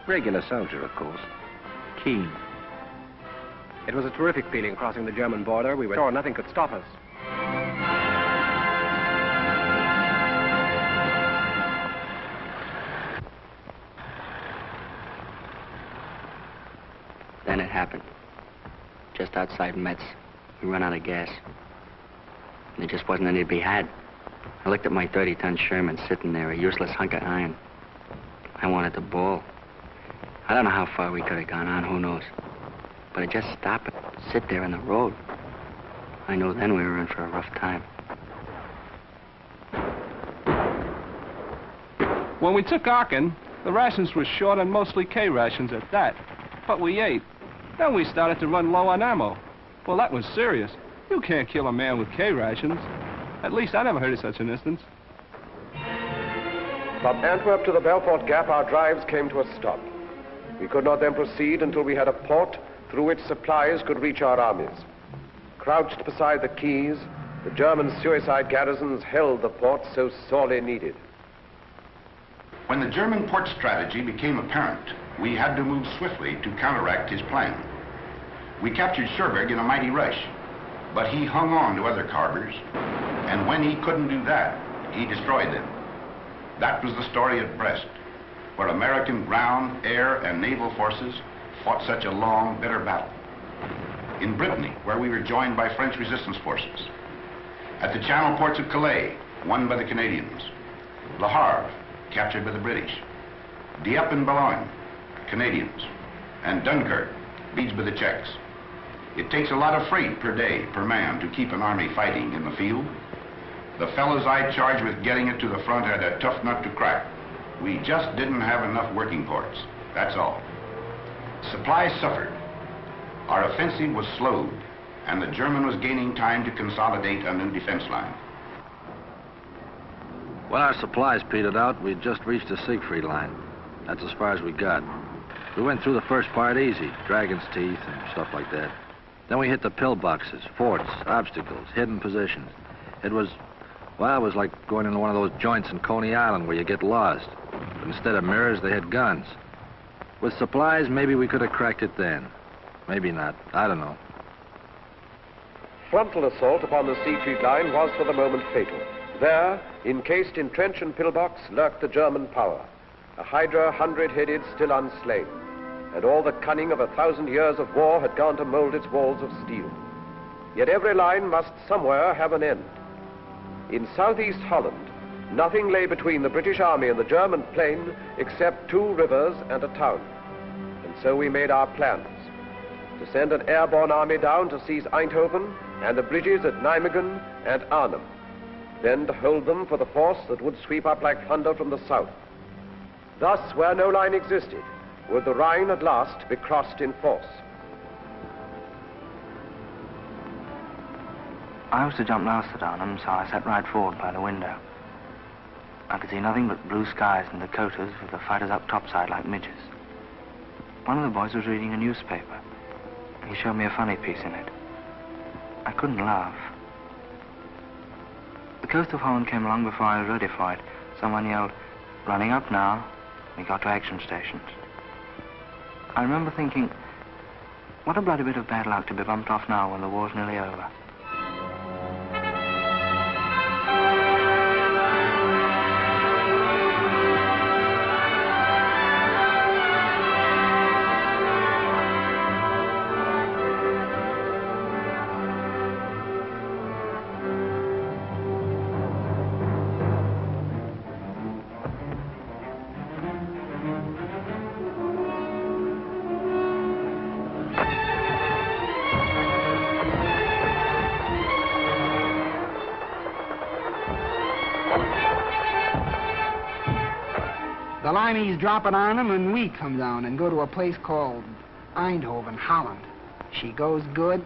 Regular soldier, of course. Keen. It was a terrific feeling crossing the German border. We were sure nothing could stop us. Then it happened. Just outside Metz, we ran out of gas. There just wasn't any to be had. I looked at my 30-ton Sherman sitting there, a useless hunk of iron. I wanted to bawl. I don't know how far we could have gone on, who knows. But it just stopped and sit there in the road. I knew then we were in for a rough time. When we took Aachen, the rations were short and mostly K rations at that. But we ate. Then we started to run low on ammo. Well, that was serious. You can't kill a man with K rations. At least I never heard of such an instance. From Antwerp to the Belfort Gap, our drives came to a stop. We could not then proceed until we had a port through which supplies could reach our armies. Crouched beside the quays, the German suicide garrisons held the port so sorely needed. When the German port strategy became apparent, we had to move swiftly to counteract his plan. We captured Cherbourg in a mighty rush, but he hung on to other harbors, and when he couldn't do that, he destroyed them. That was the story at Brest, where American ground, air, and naval forces fought such a long, bitter battle. In Brittany, where we were joined by French resistance forces. At the channel ports of Calais, won by the Canadians. Le Havre, captured by the British. Dieppe and Boulogne, Canadians. And Dunkirk, besieged by the Czechs. It takes a lot of freight per day, per man, to keep an army fighting in the field. The fellows I charged with getting it to the front had a tough nut to crack. We just didn't have enough working ports, that's all. Supplies suffered. Our offensive was slowed, and the German was gaining time to consolidate a new defense line. When our supplies petered out, we'd just reached the Siegfried line. That's as far as we got. We went through the first part easy, Dragon's Teeth and stuff like that. Then we hit the pillboxes, forts, obstacles, hidden positions. It was like going into one of those joints in Coney Island where you get lost. But instead of mirrors, they had guns. With supplies, maybe we could have cracked it then. Maybe not. I don't know. Frontal assault upon the Siegfried line was for the moment fatal. There, encased in trench and pillbox, lurked the German power. A hydra 100-headed, still unslain. And all the cunning of 1,000 years of war had gone to mold its walls of steel. Yet every line must somewhere have an end. In southeast Holland, nothing lay between the British Army and the German plain except 2 rivers and a town. And so we made our plans. To send an airborne army down to seize Eindhoven and the bridges at Nijmegen and Arnhem. Then to hold them for the force that would sweep up like thunder from the south. Thus, where no line existed, would the Rhine at last be crossed in force. I was to jump last at Arnhem, so I sat right forward by the window. I could see nothing but blue skies and Dakotas with the fighters up topside like midges. One of the boys was reading a newspaper. He showed me a funny piece in it. I couldn't laugh. The coast of Holland came along before I was ready for it. Someone yelled, "Running up now." We got to action stations. I remember thinking, what a bloody bit of bad luck to be bumped off now when the war's nearly over. The Limeys drop it on them, and we come down and go to a place called Eindhoven, Holland. She goes good.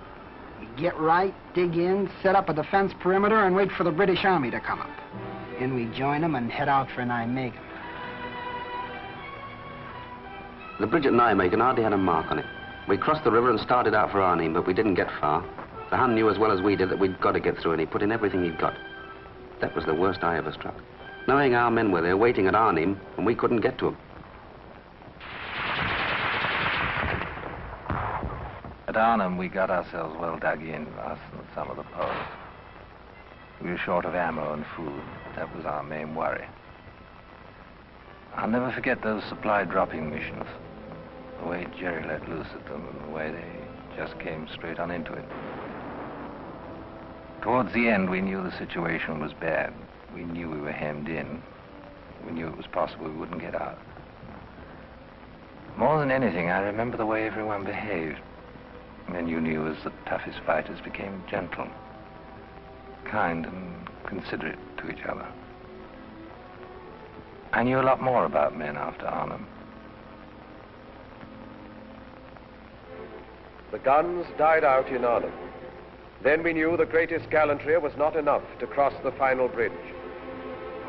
We get right, dig in, set up a defense perimeter, and wait for the British Army to come up. Then we join them and head out for Nijmegen. The bridge at Nijmegen hardly had a mark on it. We crossed the river and started out for Arnhem, but we didn't get far. The Hun knew as well as we did that we'd got to get through, and he put in everything he'd got. That was the worst I ever struck. Knowing our men were there waiting at Arnhem, and we couldn't get to them. At Arnhem, we got ourselves well dug in, us and some of the posts. We were short of ammo and food. That was our main worry. I'll never forget those supply dropping missions. The way Jerry let loose at them and the way they just came straight on into it. Towards the end, we knew the situation was bad. We knew we were hemmed in. We knew it was possible we wouldn't get out. More than anything, I remember the way everyone behaved. Men you knew as the toughest fighters became gentle, kind and considerate to each other. I knew a lot more about men after Arnhem. The guns died out in Arnhem. Then we knew the greatest gallantry was not enough to cross the final bridge.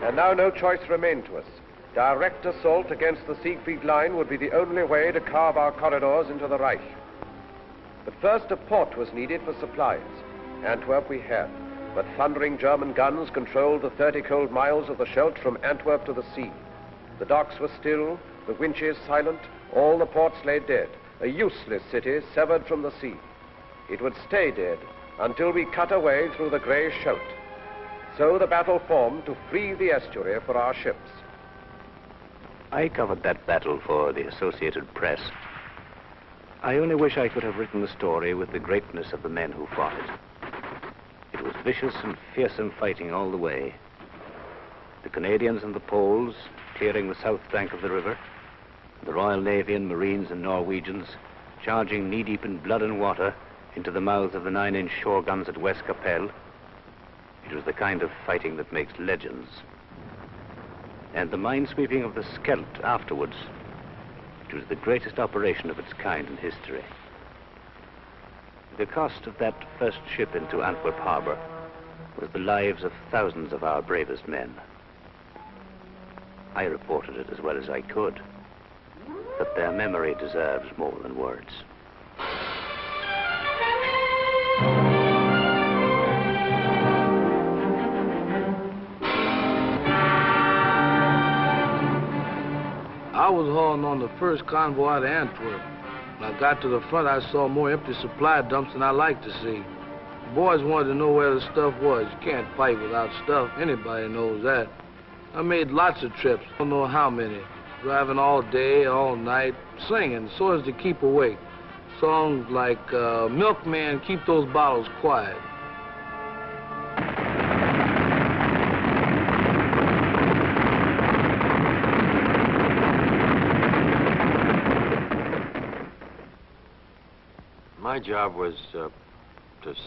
And now no choice remained to us. Direct assault against the Siegfried line would be the only way to carve our corridors into the Reich. But first a port was needed for supplies. Antwerp we had, but thundering German guns controlled the 30 cold miles of the Scheldt from Antwerp to the sea. The docks were still, the winches silent, all the ports lay dead, a useless city severed from the sea. It would stay dead until we cut a way through the grey Scheldt. So the battle formed to free the estuary for our ships. I covered that battle for the Associated Press. I only wish I could have written the story with the greatness of the men who fought it. It was vicious and fearsome fighting all the way. The Canadians and the Poles clearing the south bank of the river, the Royal Navy and Marines and Norwegians charging knee-deep in blood and water into the mouths of the 9-inch shore guns at West Capelle. It was the kind of fighting that makes legends. And the minesweeping of the Scheldt afterwards, it was the greatest operation of its kind in history. The cost of that first ship into Antwerp harbor was the lives of thousands of our bravest men. I reported it as well as I could, but their memory deserves more than words. I was hauling on the first convoy out of Antwerp. When I got to the front, I saw more empty supply dumps than I liked to see. The boys wanted to know where the stuff was. You can't fight without stuff. Anybody knows that. I made lots of trips, don't know how many. Driving all day, all night, singing so as to keep awake. Songs like, Milkman, Keep Those Bottles Quiet. My job was to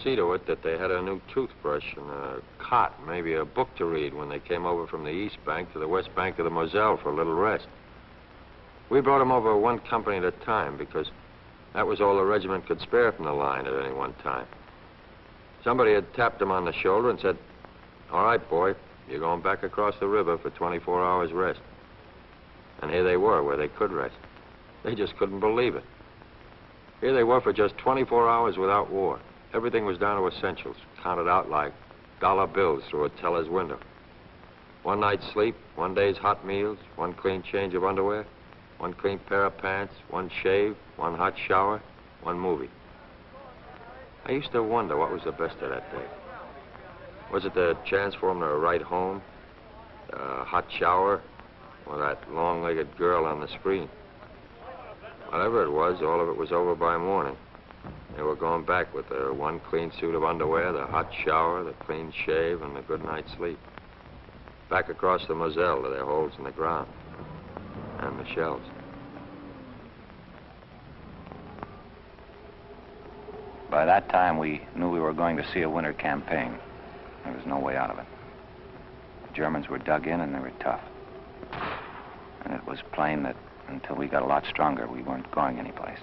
see to it that they had a new toothbrush and a cot, maybe a book to read when they came over from the east bank to the west bank of the Moselle for a little rest. We brought them over one company at a time because that was all the regiment could spare from the line at any one time. Somebody had tapped them on the shoulder and said, "All right, boy, you're going back across the river for 24 hours rest." And here they were, where they could rest. They just couldn't believe it. Here they were for just 24 hours without war. Everything was down to essentials, counted out like dollar bills through a teller's window. One night's sleep, one day's hot meals, one clean change of underwear, one clean pair of pants, one shave, one hot shower, one movie. I used to wonder what was the best of that day. Was it the chance for them to write home, a hot shower, or that long-legged girl on the screen? Whatever it was, all of it was over by morning. They were going back with their one clean suit of underwear, the hot shower, the clean shave, and the good night's sleep. Back across the Moselle to their holes in the ground and the shells. By that time, we knew we were going to see a winter campaign. There was no way out of it. The Germans were dug in and they were tough. And it was plain that until we got a lot stronger, we weren't going anyplace.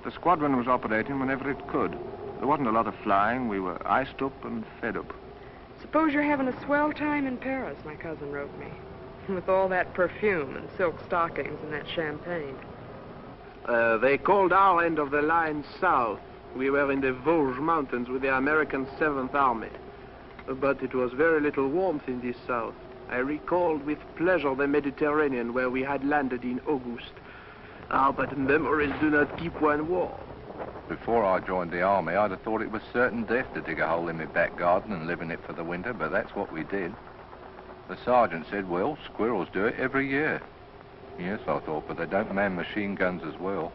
The squadron was operating whenever it could. There wasn't a lot of flying. We were iced up and fed up. Suppose you're having a swell time in Paris, my cousin wrote me. With all that perfume and silk stockings and that champagne. They called our end of the line south. We were in the Vosges Mountains with the American 7th Army. But it was very little warmth in the south. I recalled with pleasure the Mediterranean where we had landed in August. Ah, but memories do not keep one warm. Before I joined the army, I'd have thought it was certain death to dig a hole in my back garden and live in it for the winter, but that's what we did. The sergeant said, well, squirrels do it every year. Yes, I thought, but they don't man machine guns as well.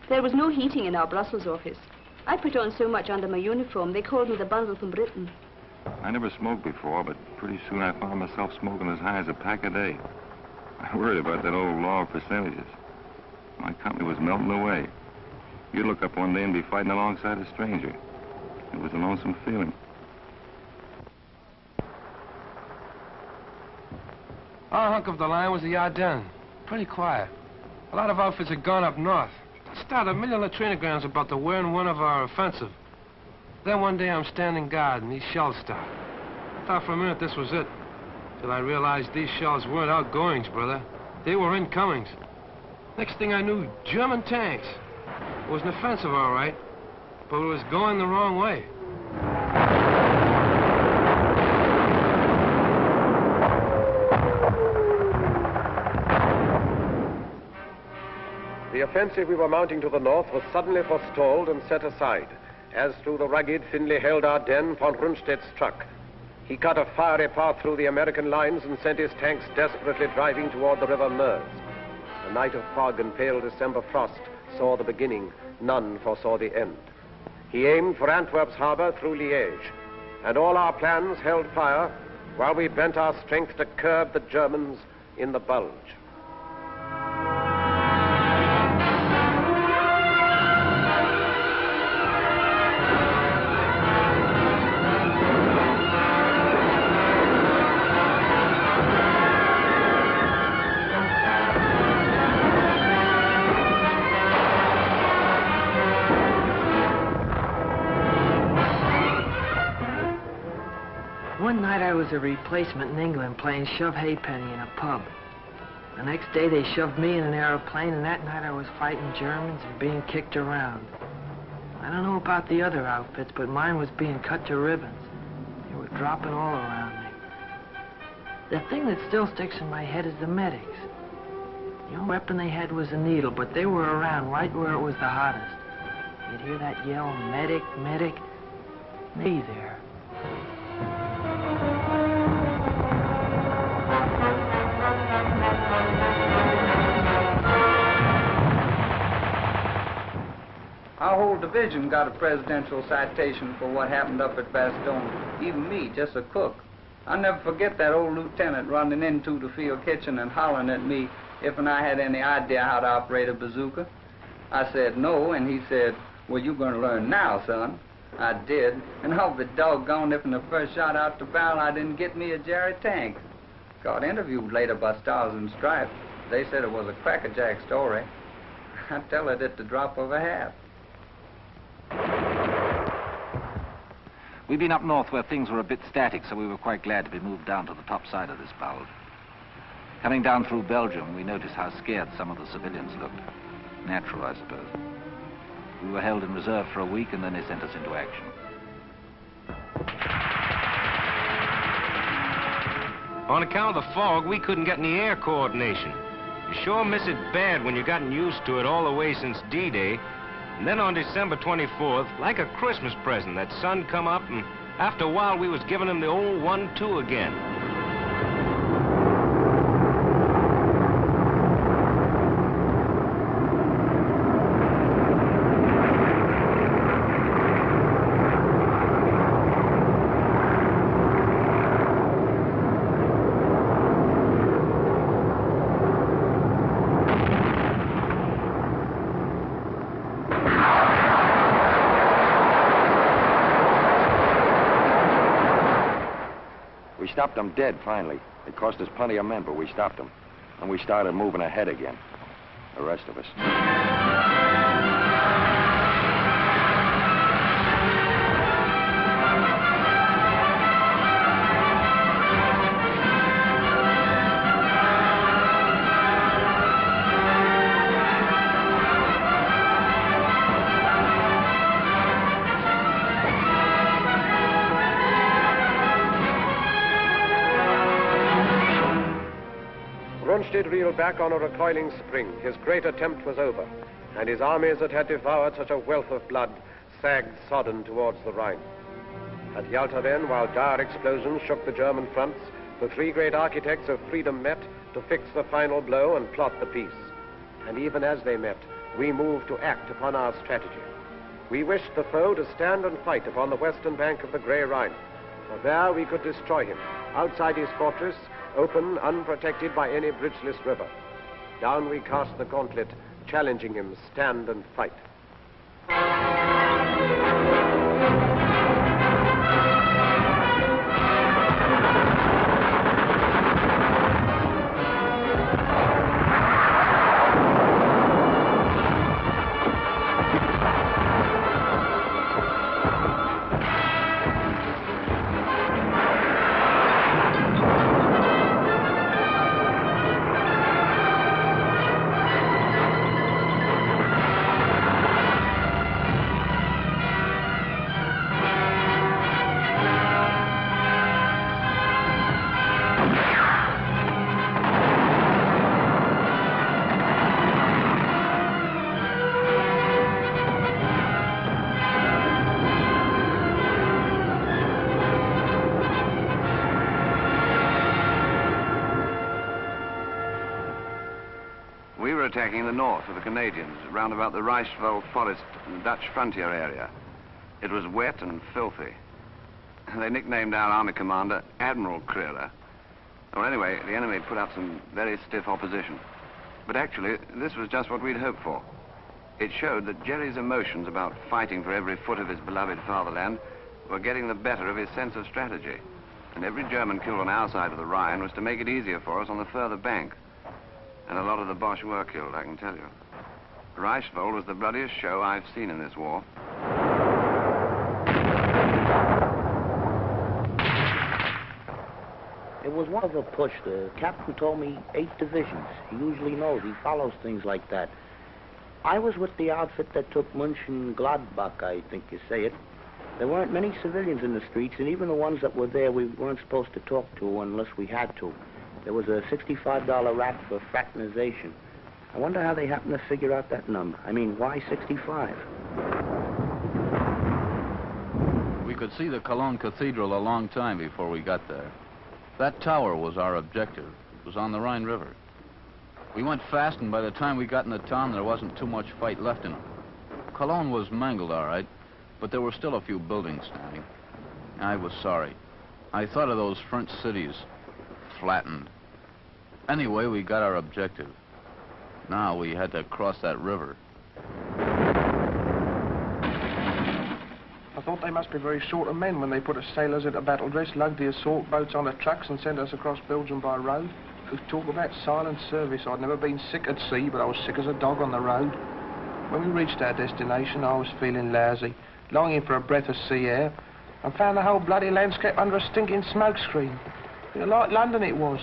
There was no heating in our Brussels office. I put on so much under my uniform, they called me the bundle from Britain. I never smoked before, but pretty soon I found myself smoking as high as a pack a day. I worried about that old law of percentages. My company was melting away. You'd look up one day and be fighting alongside a stranger. It was a lonesome feeling. Our hunk of the line was the Ardennes. Pretty quiet. A lot of outfits had gone up north. Started a million latrinograms about the where and when of our offensive. Then one day I'm standing guard and these shells start. I thought for a minute this was it. Till I realized these shells weren't outgoings, brother. They were incomings. Next thing I knew, German tanks. It was an offensive, all right, but it was going the wrong way. The offensive we were mounting to the north was suddenly forestalled and set aside, as through the rugged, thinly held Ardennes, von Rundstedt struck. He cut a fiery path through the American lines and sent his tanks desperately driving toward the River Meuse. A night of fog and pale December frost saw the beginning, none foresaw the end. He aimed for Antwerp's harbor through Liège, and all our plans held fire while we bent our strength to curb the Germans in the Bulge. One night I was a replacement in England playing shove halfpenny in a pub. The next day they shoved me in an aeroplane, and that night I was fighting Germans and being kicked around. I don't know about the other outfits, but mine was being cut to ribbons. They were dropping all around me. The thing that still sticks in my head is the medics. The only weapon they had was a needle, but they were around right where it was the hottest. You'd hear that yell, medic, medic, me there. Our whole division got a presidential citation for what happened up at Bastogne. Even me, just a cook. I'll never forget that old lieutenant running into the field kitchen and hollering at me if I had any idea how to operate a bazooka. I said no, and he said, well, you're going to learn now, son. I did, and I'll be doggone if in the first shot out the barrel I didn't get me a Jerry tank. Got interviewed later by Stars and Stripes. They said it was a crackerjack story. I tell it at the drop of a hat. We'd been up north where things were a bit static, so we were quite glad to be moved down to the top side of this bulge. Coming down through Belgium, we noticed how scared some of the civilians looked. Natural, I suppose. We were held in reserve for a week, and then they sent us into action. On account of the fog, we couldn't get any air coordination. You sure miss it bad when you've gotten used to it all the way since D-Day. And then on December 24th, like a Christmas present, that sun come up, and after a while we was giving him the old 1-2 again. We stopped them dead, finally. It cost us plenty of men, but we stopped them. And we started moving ahead again. The rest of us. Rundstedt reeled back on a recoiling spring. His great attempt was over, and his armies that had devoured such a wealth of blood sagged sodden towards the Rhine. At Yalta then, while dire explosions shook the German fronts, the three great architects of freedom met to fix the final blow and plot the peace. And even as they met, we moved to act upon our strategy. We wished the foe to stand and fight upon the western bank of the Grey Rhine, for there we could destroy him, outside his fortress, open, unprotected by any bridgeless river. Down we cast the gauntlet, challenging him, stand and fight. We were attacking the north of the Canadians, round about the Reichswald forest in the Dutch frontier area. It was wet and filthy. They nicknamed our army commander Admiral Creeler. Or anyway, the enemy put up some very stiff opposition. But actually, this was just what we'd hoped for. It showed that Jerry's emotions about fighting for every foot of his beloved fatherland were getting the better of his sense of strategy. And every German killed on our side of the Rhine was to make it easier for us on the further bank. And a lot of the Boche were killed, I can tell you. Reichswald was the bloodiest show I've seen in this war. It was one of a push. The captain told me 8 divisions. He usually knows. He follows things like that. I was with the outfit that took Mönchengladbach, I think you say it. There weren't many civilians in the streets, and even the ones that were there, we weren't supposed to talk to unless we had to. There was a $65 rap for fraternization. I wonder how they happened to figure out that number. I mean, why 65? We could see the Cologne Cathedral a long time before we got there. That tower was our objective. It was on the Rhine River. We went fast, and by the time we got into town, there wasn't too much fight left in them. Cologne was mangled, all right, but there were still a few buildings standing. I was sorry. I thought of those French cities, flattened. Anyway, we got our objective. Now we had to cross that river. I thought they must be very short of men when they put us sailors into battle dress, lugged the assault boats on the trucks and sent us across Belgium by road. It was talk about silent service. I'd never been sick at sea, but I was sick as a dog on the road. When we reached our destination, I was feeling lousy, longing for a breath of sea air, and found the whole bloody landscape under a stinking smoke screen. Like London it was.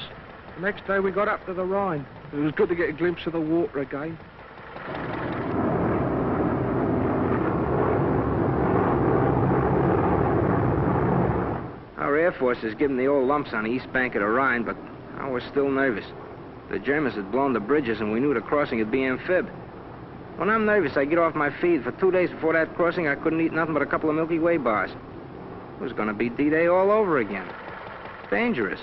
The next day we got up to the Rhine. It was good to get a glimpse of the water again. Our Air Force is giving the old lumps on the east bank of the Rhine, but I was still nervous. The Germans had blown the bridges, and we knew the crossing would be amphib. When I'm nervous, I get off my feed. For 2 days before that crossing, I couldn't eat nothing but a couple of Milky Way bars. It was going to be D-Day all over again. Dangerous.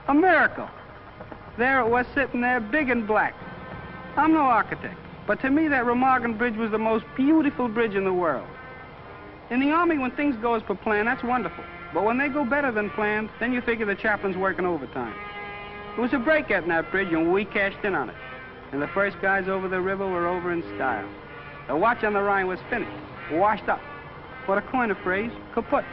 A miracle. There it was sitting there, big and black. I'm no architect, but to me that Remagen Bridge was the most beautiful bridge in the world. In the Army, when things go as per plan, that's wonderful. But when they go better than planned, then you figure the chaplain's working overtime. It was a break getting that bridge, and we cashed in on it. And the first guys over the river were over in style. The watch on the Rhine was finished, washed up. For to coin a phrase, kaput.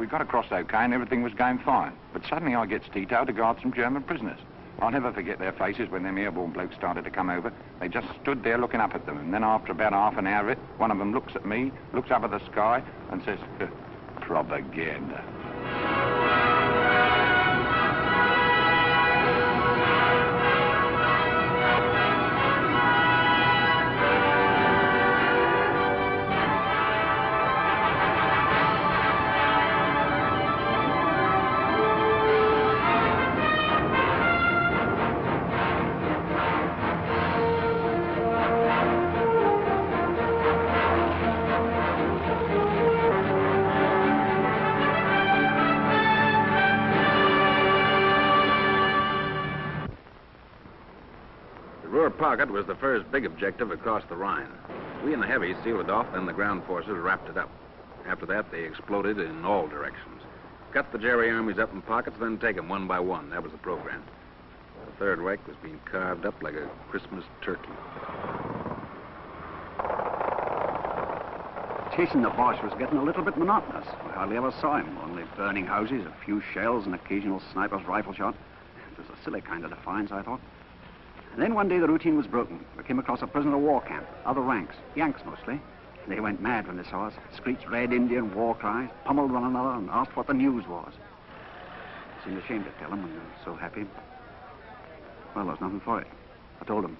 we got across okay and everything was going fine. But suddenly I gets detailed to guard some German prisoners. I'll never forget their faces when them airborne blokes started to come over. They just stood there looking up at them. And then after about half an hour of it, one of them looks at me, looks up at the sky, and says, propaganda. Pocket was the first big objective across the Rhine. We and the heavies sealed it off, then the ground forces wrapped it up. After that, they exploded in all directions. Cut the Jerry armies up in pockets, then take them one by one. That was the program. The Third Reich was being carved up like a Christmas turkey. Chasing the Boche was getting a little bit monotonous. We hardly ever saw him, only burning houses, a few shells, and occasional sniper's rifle shot. It was a silly kind of defiance, I thought. And then one day the routine was broken. We came across a prisoner of war camp, other ranks, Yanks mostly. They went mad when they saw us, screeched Red Indian war cries, pummeled one another, and asked what the news was. I seemed ashamed to tell them when they were so happy. Well, there was nothing for it. I told them.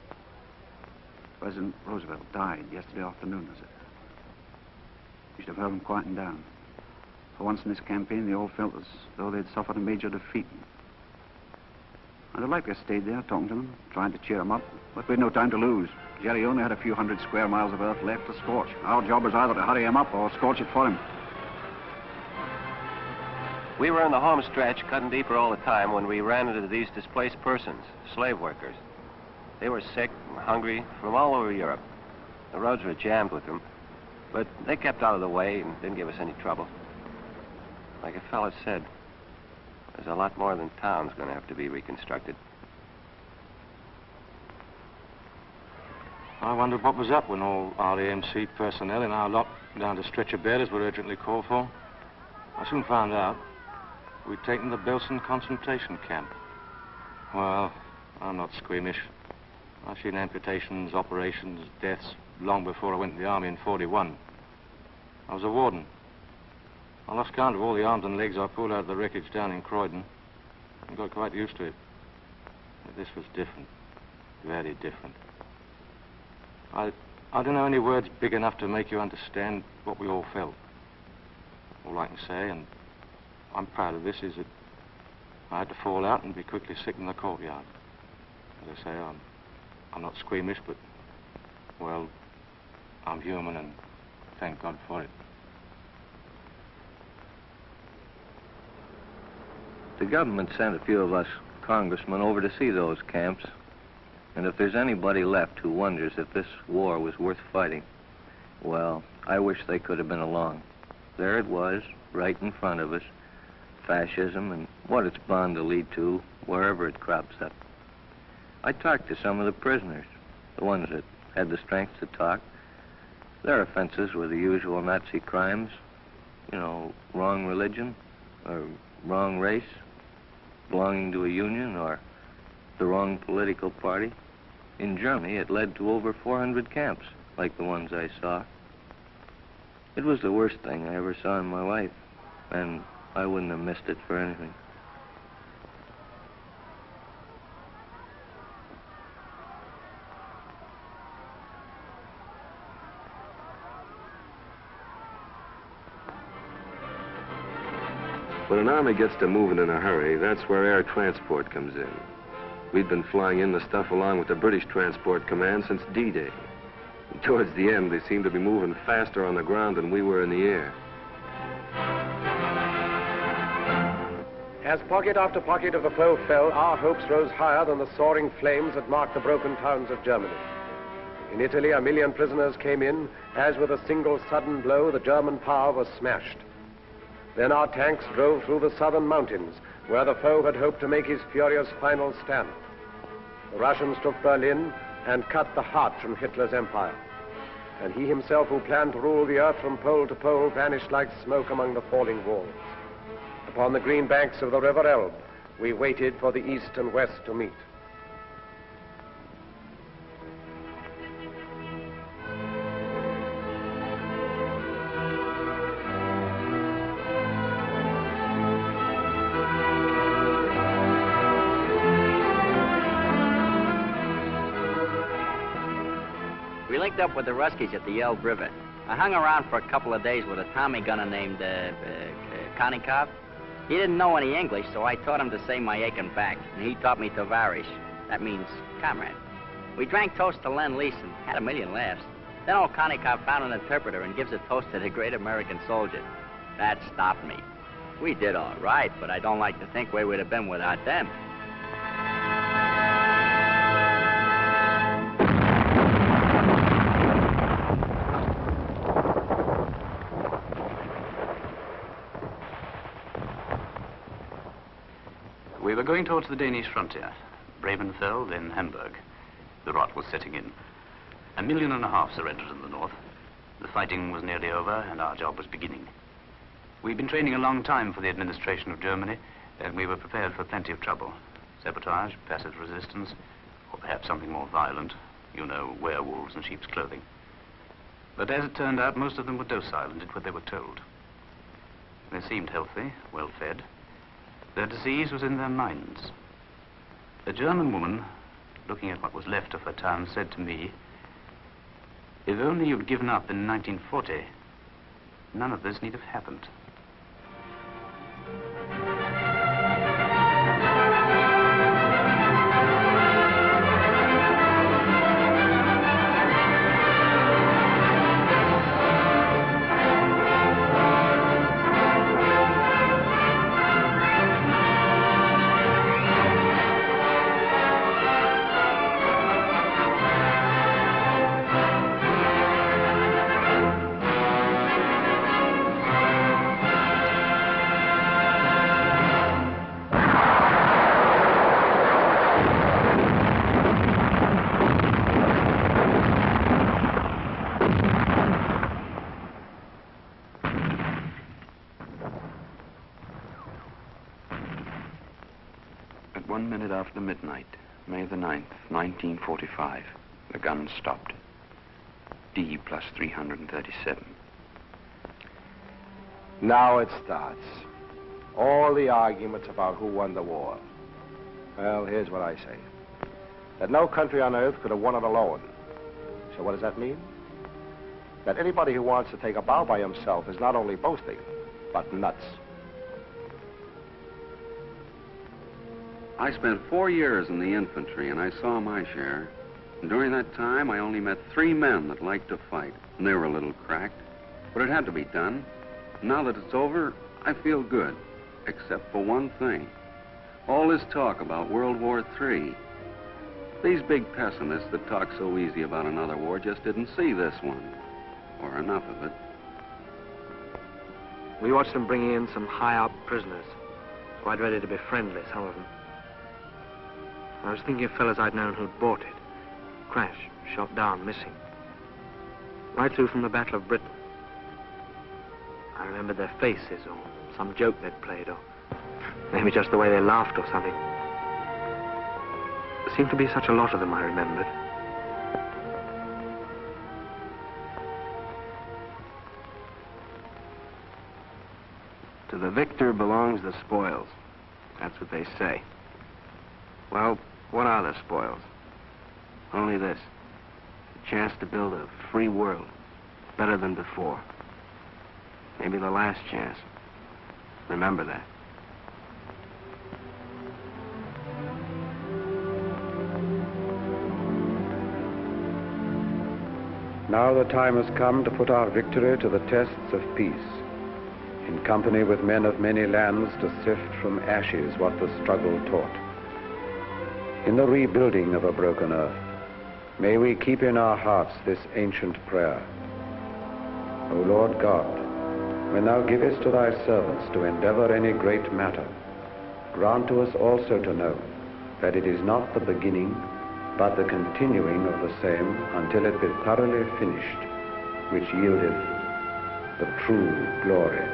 President Roosevelt died yesterday afternoon, was it? You should have heard them quieting down. For once in this campaign, they all felt as though they'd suffered a major defeat. I'd have liked to have stayed there, talking to them, trying to cheer them up. But we had no time to lose. Jerry only had a few hundred square miles of earth left to scorch. Our job was either to hurry him up or scorch it for him. We were in the home stretch, cutting deeper all the time, when we ran into these displaced persons, slave workers. They were sick and hungry from all over Europe. The roads were jammed with them, but they kept out of the way and didn't give us any trouble. Like a fella said, there's a lot more than town's going to have to be reconstructed. I wondered what was up when all our AMC personnel in our lot down to stretcher bearers were urgently called for. I soon found out we'd taken the Belsen concentration camp. Well, I'm not squeamish. I've seen amputations, operations, deaths long before I went in the army in '41. I was a warden. I lost count of all the arms and legs I pulled out of the wreckage down in Croydon and got quite used to it. But this was different, very different. I don't know any words big enough to make you understand what we all felt. All I can say, and I'm proud of this, is that I had to fall out and be quickly sick in the courtyard. As I say, I'm not squeamish, but, well, I'm human, and thank God for it. The government sent a few of us congressmen over to see those camps. And if there's anybody left who wonders if this war was worth fighting, well, I wish they could have been along. There it was, right in front of us, fascism and what it's bound to lead to wherever it crops up. I talked to some of the prisoners, the ones that had the strength to talk. Their offenses were the usual Nazi crimes, you know, wrong religion or wrong race, belonging to a union, or the wrong political party. In Germany, it led to over 400 camps, like the ones I saw. It was the worst thing I ever saw in my life, and I wouldn't have missed it for anything. When an army gets to moving in a hurry, that's where air transport comes in. We'd been flying in the stuff along with the British Transport Command since D-Day. Towards the end, they seemed to be moving faster on the ground than we were in the air. As pocket after pocket of the foe fell, our hopes rose higher than the soaring flames that marked the broken towns of Germany. In Italy, 1 million prisoners came in, as with a single sudden blow, the German power was smashed. Then our tanks drove through the southern mountains, where the foe had hoped to make his furious final stand. The Russians took Berlin and cut the heart from Hitler's empire. And he himself, who planned to rule the earth from pole to pole, vanished like smoke among the falling walls. Upon the green banks of the River Elbe, we waited for the East and West to meet. We linked up with the Ruskies at the Elbe River. I hung around for a couple of days with a Tommy gunner named Konikov. He didn't know any English, so I taught him to say my aching back, and he taught me Tovarish. That means comrade. We drank toast to Lend-Lease and had a million laughs. Then old Konikov found an interpreter and gives a toast to the great American soldier. That stopped me. We did all right, but I don't like to think where we'd have been without them. We were going towards the Danish frontier, Bravenfeld, then Hamburg. The rot was setting in. 1.5 million surrendered in the north. The fighting was nearly over, and our job was beginning. We'd been training a long time for the administration of Germany, and we were prepared for plenty of trouble. Sabotage, passive resistance, or perhaps something more violent. You know, werewolves in sheep's clothing. But as it turned out, most of them were docile and did what they were told. They seemed healthy, well-fed. Their disease was in their minds. A German woman, looking at what was left of her town, said to me, "If only you'd given up in 1940, none of this need have happened." At 1 minute after midnight, May the 9th, 1945, the guns stopped. D plus 337. Now it starts. All the arguments about who won the war. Well, here's what I say. That no country on earth could have won it alone. So what does that mean? That anybody who wants to take a bow by himself is not only boasting, but nuts. I spent 4 years in the infantry, and I saw my share. And during that time, I only met 3 men that liked to fight. And they were a little cracked, but it had to be done. Now that it's over, I feel good, except for one thing. All this talk about World War III. These big pessimists that talk so easy about another war just didn't see this one, or enough of it. We watched them bringing in some high-up prisoners, quite ready to befriend some of them. I was thinking of fellas I'd known who'd bought it. Crashed, shot down, missing. Right through from the Battle of Britain. I remembered their faces, or some joke they'd played, or maybe just the way they laughed or something. There seemed to be such a lot of them I remembered. To the victor belongs the spoils. That's what they say. Well, what are the spoils? Only this. The chance to build a free world, better than before. Maybe the last chance. Remember that. Now the time has come to put our victory to the tests of peace. In company with men of many lands to sift from ashes what the struggle taught. In the rebuilding of a broken earth, may we keep in our hearts this ancient prayer. O Lord God, when thou givest to thy servants to endeavor any great matter, grant to us also to know that it is not the beginning, but the continuing of the same until it be thoroughly finished, which yieldeth the true glory